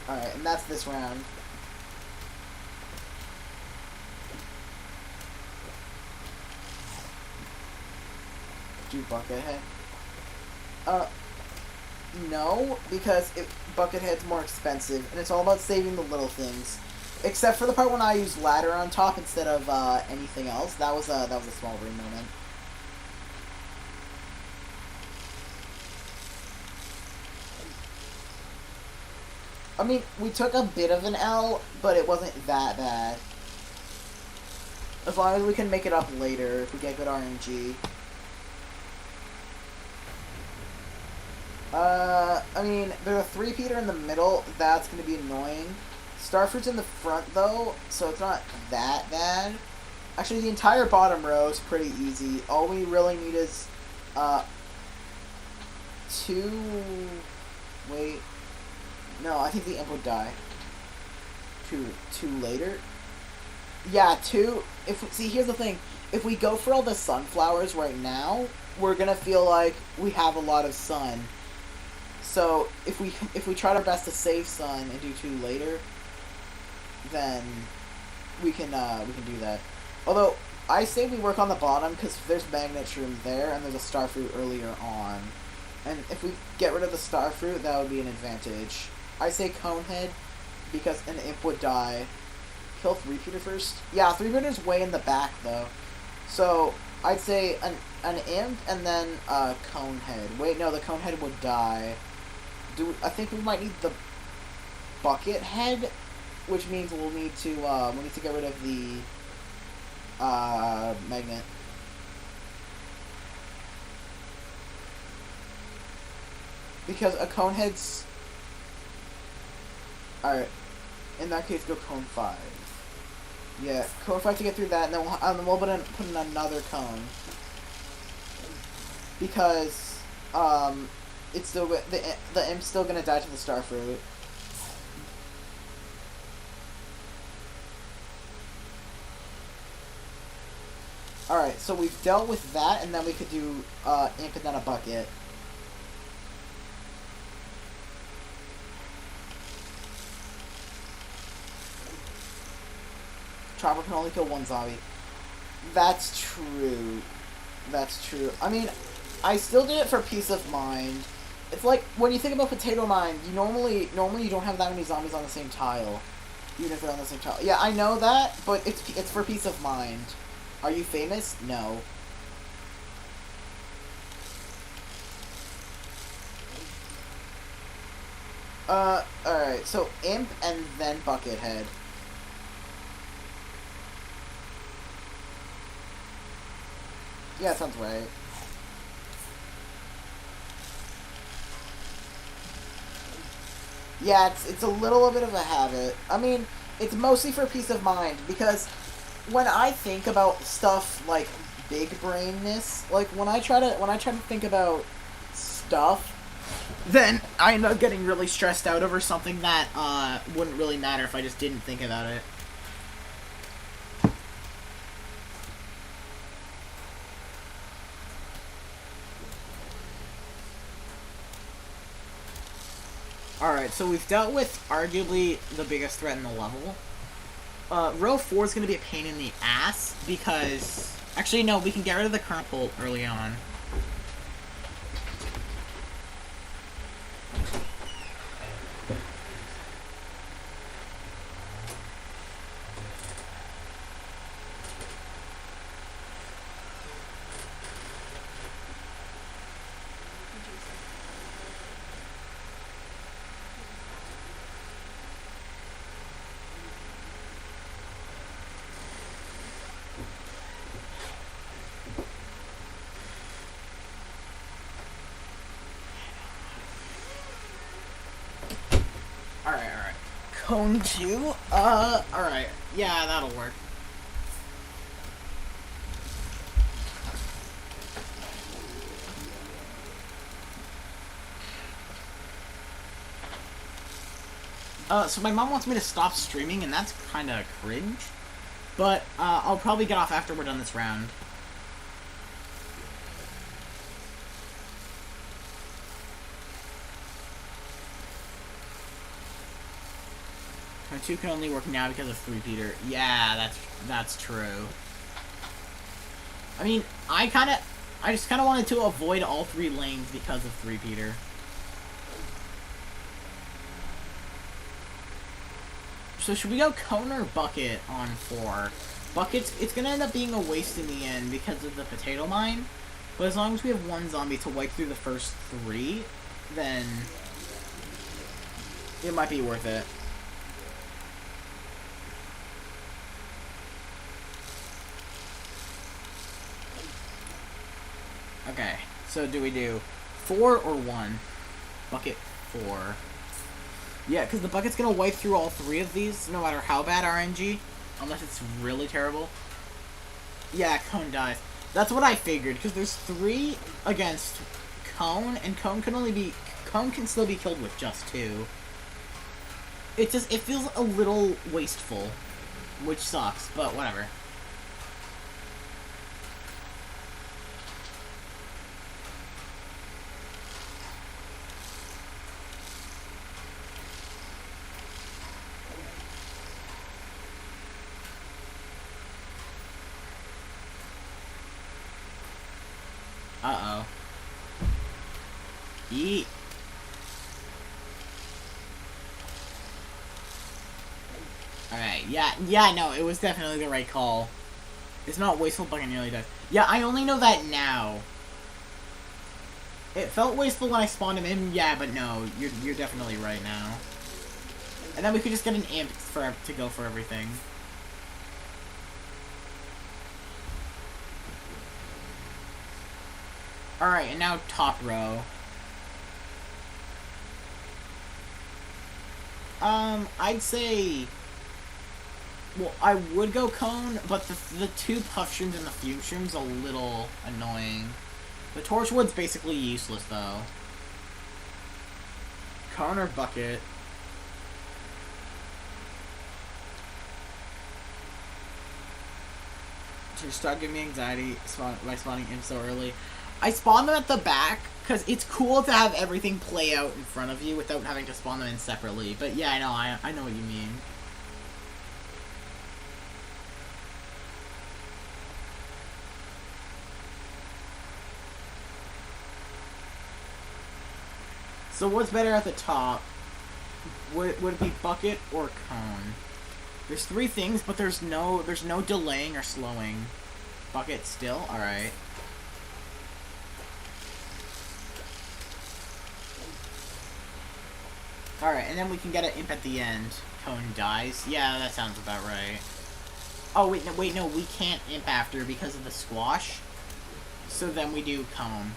Alright, and that's this round. Do Buckethead? No, because Buckethead's more expensive, and it's all about saving the little things. Except for the part when I used ladder on top instead of anything else. That was a small brain moment. I mean, we took a bit of an L, but it wasn't that bad. As long as we can make it up later, if we get good RNG. I mean, there's a 3-peater in the middle, that's going to be annoying. Starfruit's in the front, though, so it's not that bad. Actually, the entire bottom row is pretty easy. All we really need is, 2... Wait... No, I think the imp would die. Two later? Yeah, two. See, here's the thing. If we go for all the sunflowers right now, we're gonna feel like we have a lot of sun. So if we try our best to save sun and do two later, then we can do that. Although I say we work on the bottom because there's magnet shroom there and there's a starfruit earlier on, and if we get rid of the starfruit, that would be an advantage. I say conehead because an imp would die. Kill 3-peater first. Yeah, 3-peater's way in the back though, so I'd say an imp and then conehead. Wait, no, the conehead would die. I think we might need the bucket head, which means we'll need to get rid of the magnet. Because a conehead's alright. In that case, go cone 5. Yeah, cone 5 to get through that, and then we'll put in another cone. Because it's still the imp's still gonna die to the starfruit. Alright, so we've dealt with that, and then we could do imp and then a bucket. Chopper can only kill one zombie. That's true. That's true. I mean, I still did it for peace of mind. It's like when you think about Potato Mine, you normally you don't have that many zombies on the same tile, even if they're on the same tile. Yeah, I know that, but it's for peace of mind. Are you famous? No. Alright, so imp and then buckethead. Yeah, sounds right. Yeah, it's a little bit of a habit. I mean, it's mostly for peace of mind, because when I think about stuff like big brainness, like when I try to think about stuff, then I end up getting really stressed out over something that wouldn't really matter if I just didn't think about it. Alright, so we've dealt with arguably the biggest threat in the level. Row 4 is going to be a pain in the ass, because... Actually, no, we can get rid of the current pull early on. Alright. Cone 2? Alright. Yeah, that'll work. So my mom wants me to stop streaming, and that's kinda cringe. But, I'll probably get off after we're done this round. My 2 can only work now because of 3-peater. Yeah, that's true. I mean, I just kinda wanted to avoid all 3 lanes because of 3-peater. So should we go cone or bucket on 4? Buckets, it's gonna end up being a waste in the end because of the potato mine. But as long as we have 1 zombie to wipe through the first 3, then it might be worth it. Okay, so do we do 4 or 1? Bucket 4. Yeah, because the bucket's gonna wipe through all 3 of these, no matter how bad RNG. Unless it's really terrible. Yeah, Cone dies. That's what I figured, because there's 3 against Cone, and Cone can still be killed with just 2. It feels a little wasteful. which sucks, but whatever. Uh-oh. Eat. Alright, yeah, no, it was definitely the right call. It's not wasteful, but I nearly died. Yeah, I only know that now. It felt wasteful when I spawned him in, yeah, but no, you're definitely right now. And then we could just get an imp to go for everything. Alright, and now top row. I'd say... Well, I would go cone, but the two puff shrooms and the fume shrooms a little annoying. The torchwood's basically useless, though. Cone or bucket? Just start giving me anxiety by spawning imps so early. I spawn them at the back, because it's cool to have everything play out in front of you without having to spawn them in separately. But yeah, I know what you mean. So what's better at the top? Would it be bucket or cone? There's three things, but there's no delaying or slowing. Bucket still? Alright. Alright, and then we can get an imp at the end. Cone dies. Yeah, that sounds about right. Oh, wait, no, we can't imp after because of the squash. So then we do cone.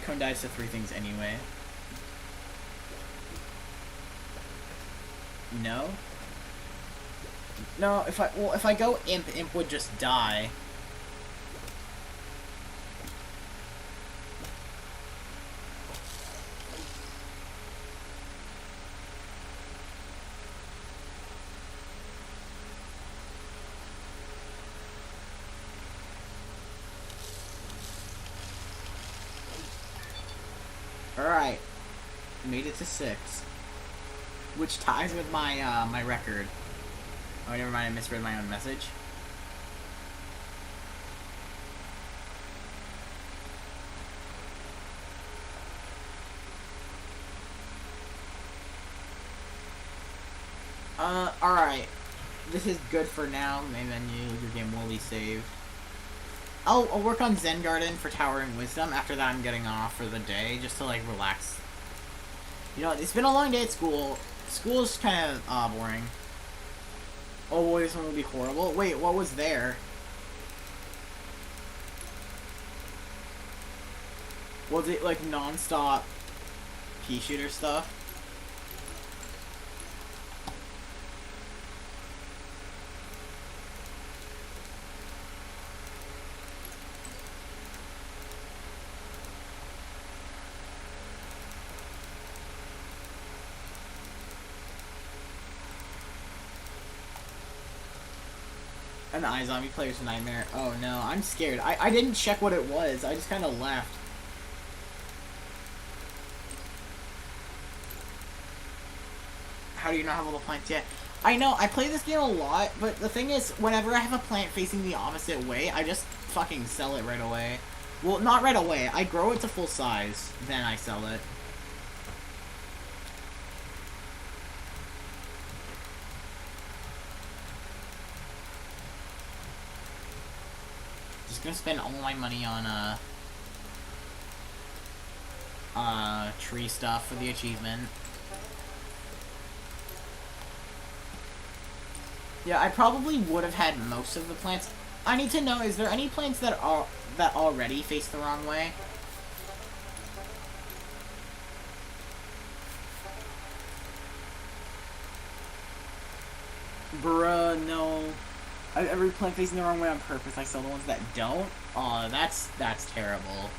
Cone dies to three things anyway. No? No, if I go imp would just die. Alright. Made it to 6. Which ties with my, my record. Oh, never mind, I misread my own message. Alright. This is good for now. Main menu, your game will be saved. I'll work on Zen Garden for Towering Wisdom. After that, I'm getting off for the day, just to, like, relax. You know, it's been a long day at school. School's kind of, boring. Oh, boy, this one will be horrible. Wait, what was there? Was it, like, non-stop pea shooter stuff? An iZombie player's nightmare. Oh no, I'm scared. I didn't check what it was. I just kind of left. How do you not have all the plants yet? I know, I play this game a lot, but the thing is, whenever I have a plant facing the opposite way, I just fucking sell it right away. Well, not right away. I grow it to full size, then I sell it. Just gonna spend all my money on, tree stuff for the achievement. Yeah, I probably would have had most of the plants. I need to know, is there any plants that already face the wrong way? Bruh, no. Every plant facing the wrong way on purpose. I sell the ones that don't. Oh, that's terrible.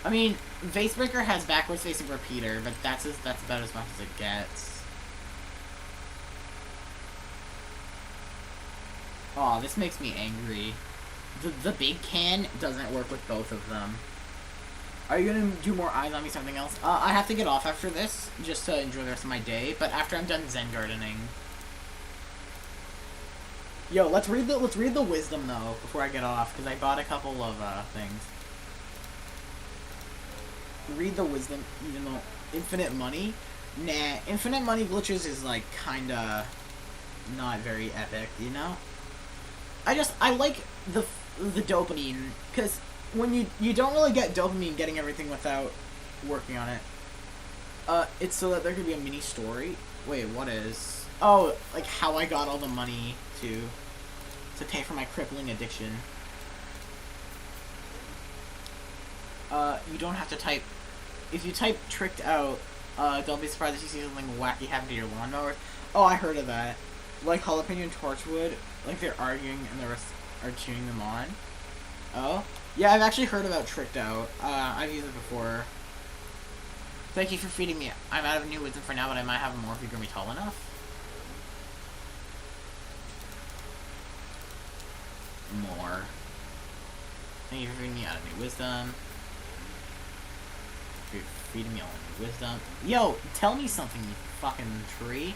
I mean, Vasebreaker has backwards facing repeater, but that's about as much as it gets. Oh, this makes me angry. The big can doesn't work with both of them. Are you gonna do more eyes on me? Something else? I have to get off after this just to enjoy the rest of my day. But after I'm done Zen gardening. Yo, let's read the wisdom though before I get off because I bought a couple of things. Read the wisdom, even though infinite money. Nah, infinite money glitches is like kinda not very epic, you know. I like the dopamine because when you don't really get dopamine getting everything without working on it. It's so that there could be a mini story. Wait, what is? Oh, like how I got all the money to pay for my crippling addiction. You don't have to type. If you type tricked out, don't be surprised if you see something wacky happen to your lawnmower. Oh, I heard of that. Like Jalapeno and Torchwood, like they're arguing and the rest are cheering them on. Oh? Yeah, I've actually heard about tricked out. I've used it before. Thank you for feeding me. I'm out of new wisdom for now, but I might have more if you grow me tall enough. More. Thank you for feeding me out of new wisdom. You're feeding me all new wisdom. Yo, tell me something, you fucking tree.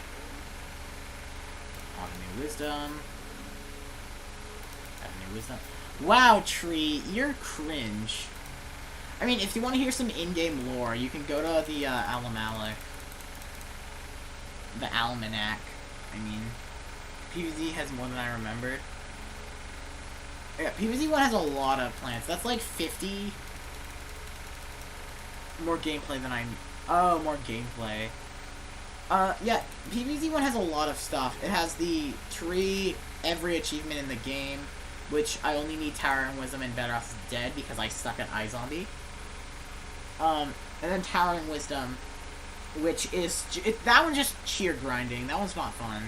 Out of new wisdom. Out of new wisdom. Wow, tree, you're cringe. I mean, if you want to hear some in-game lore, you can go to the Almanac. The Almanac. I mean, PvZ has more than I remembered. Yeah, PvZ 1 has a lot of plants. That's like 50 more gameplay than I... Oh, more gameplay. Yeah, PvZ 1 has a lot of stuff. It has the tree, every achievement in the game, which I only need Tower and Wisdom and Better Off is Dead because I suck at iZombie. And then Tower and Wisdom, which is... that one's just sheer grinding. That one's not fun.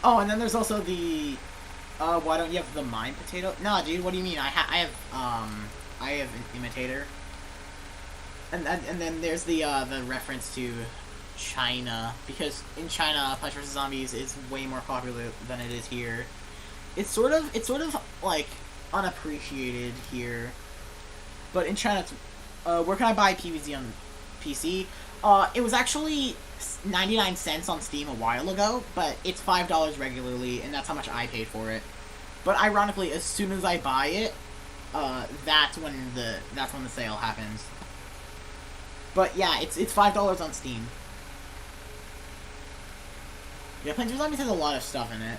Oh, and then there's also the... why don't you have the Mine Potato? Nah, dude, what do you mean? I have an Imitator. And then there's the reference to China, because in China, Plants vs. Zombies is way more popular than it is here. It's sort of like unappreciated here, but in China, it's, where can I buy PvZ on PC? It was actually 99 cents on Steam a while ago, but it's $5 regularly, and that's how much I paid for it. But ironically, as soon as I buy it, that's when the sale happens. But yeah, it's $5 on Steam. Yeah, Plants vs. Zombies has a lot of stuff in it.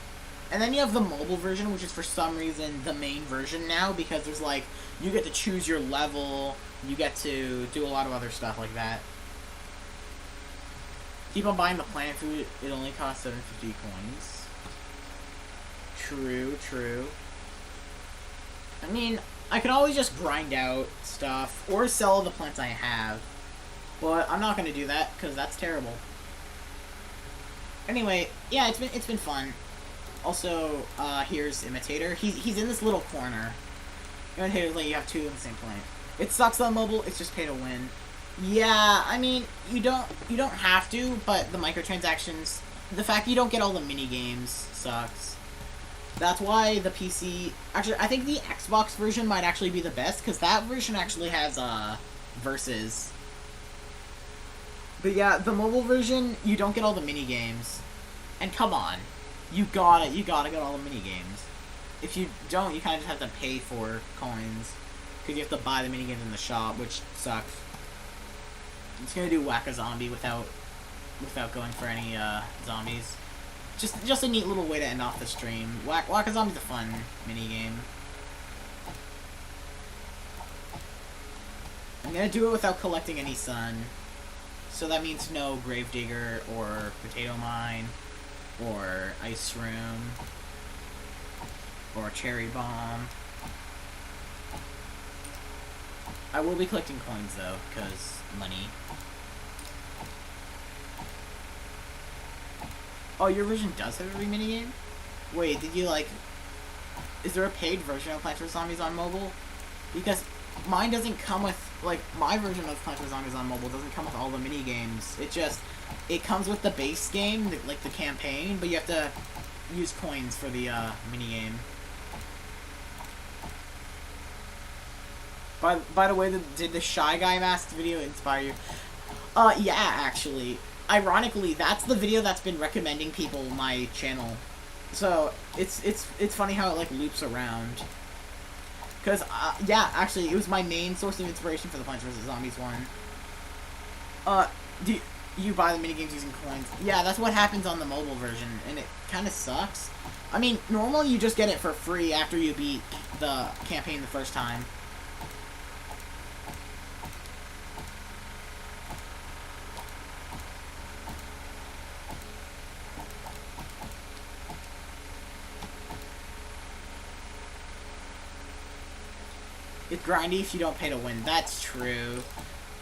And then you have the mobile version, which is for some reason the main version now, because there's like, you get to choose your level, you get to do a lot of other stuff like that. Keep on buying the plant food, it only costs 750 coins. True, true. I mean, I could always just grind out stuff, or sell the plants I have. But I'm not going to do that, because that's terrible. Anyway, yeah, it's been fun. Also, here's Imitator. He's in this little corner. Imitator's like you have two in the same plant. It sucks on mobile, it's just pay to win. Yeah, I mean, you don't have to, but the microtransactions, the fact you don't get all the mini games sucks. That's why the PC, actually, I think the Xbox version might actually be the best, because that version actually has, versus. But yeah, the mobile version, you don't get all the mini games. And come on, you gotta get all the mini games. If you don't, you kind of just have to pay for coins, because you have to buy the mini games in the shop, which sucks. I'm just gonna do Whack-A-Zombie without going for any zombies. Just a neat little way to end off the stream. Whack-A-Zombie's a fun mini game. I'm gonna do it without collecting any sun. So that means no Gravedigger or Potato Mine or Ice Room or Cherry Bomb. I will be collecting coins though, because money. Oh, your version does have every minigame? Wait, did you, like... Is there a paid version of Plants vs. Zombies on mobile? Because mine doesn't come with... Like, my version of Plants vs. Zombies on mobile doesn't come with all the mini-games. It comes with the base game, like the campaign, but you have to use coins for the, mini-game. By the way, did the Shy Guy Masked video inspire you? Yeah, actually. Ironically, that's the video that's been recommending people my channel. So, it's funny how it, like, loops around. Because, yeah, actually, it was my main source of inspiration for the Plants vs. Zombies one. Do you buy the minigames using coins? Yeah, that's what happens on the mobile version, and it kind of sucks. I mean, normally you just get it for free after you beat the campaign the first time. It's grindy if you don't pay to win. That's true.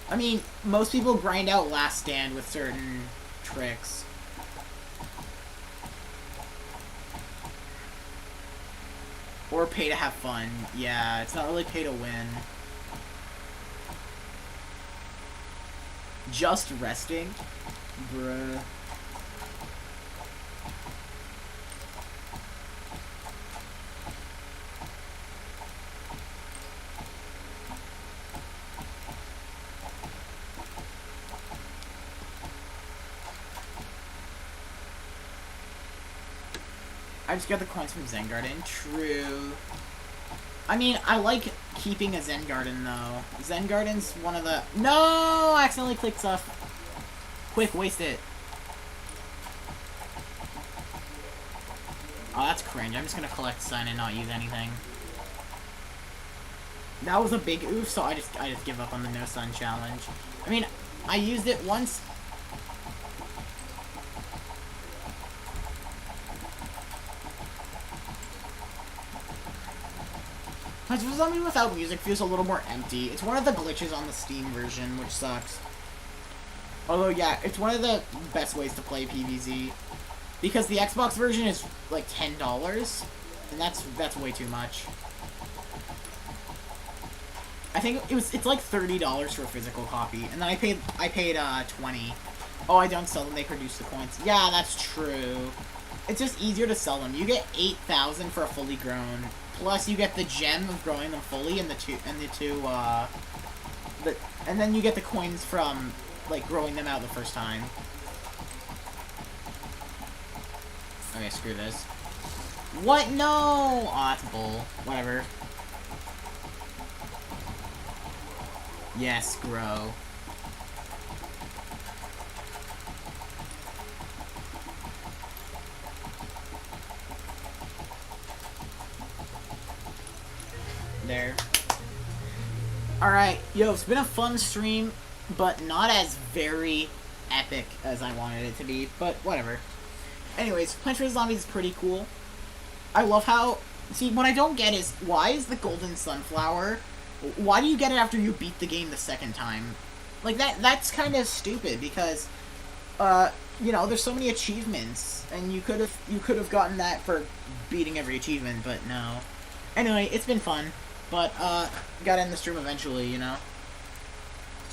I mean, most people grind out Last Stand with certain tricks. Or pay to have fun. Yeah, it's not really pay to win. Just resting? Bruh. I just got the coins from Zen Garden. True. I mean, I like keeping a Zen Garden, though. Zen Garden's one of the... No! I accidentally clicked stuff. Quick, waste it. Oh, that's cringe. I'm just gonna collect sun and not use anything. That was a big oof, so I just give up on the no sun challenge. I mean, I used it once... Plants vs. Zombies without music feels a little more empty. It's one of the glitches on the Steam version, which sucks. Although, yeah, it's one of the best ways to play PvZ. Because the Xbox version is, like, $10, and that's way too much. I think it's like $30 for a physical copy, and then I paid $20. Oh, I don't sell them, they produce the coins. Yeah, that's true. It's just easier to sell them. You get 8,000 for a fully grown. Plus, you get the gem of growing them fully, and and then you get the coins from, like, growing them out the first time. Okay, screw this. What? No! Aw, that's bull. Whatever. Yes, grow. There. Alright, yo, it's been a fun stream, but not as very epic as I wanted it to be, but whatever. Anyways, Plants vs. Zombies is pretty cool. I love how... See, what I don't get is, why is the golden sunflower... Why do you get it after you beat the game the second time? Like, that's kind of stupid, because, you know, there's so many achievements, and you could have gotten that for beating every achievement, but no. Anyway, it's been fun. But, gotta end the stream eventually, you know?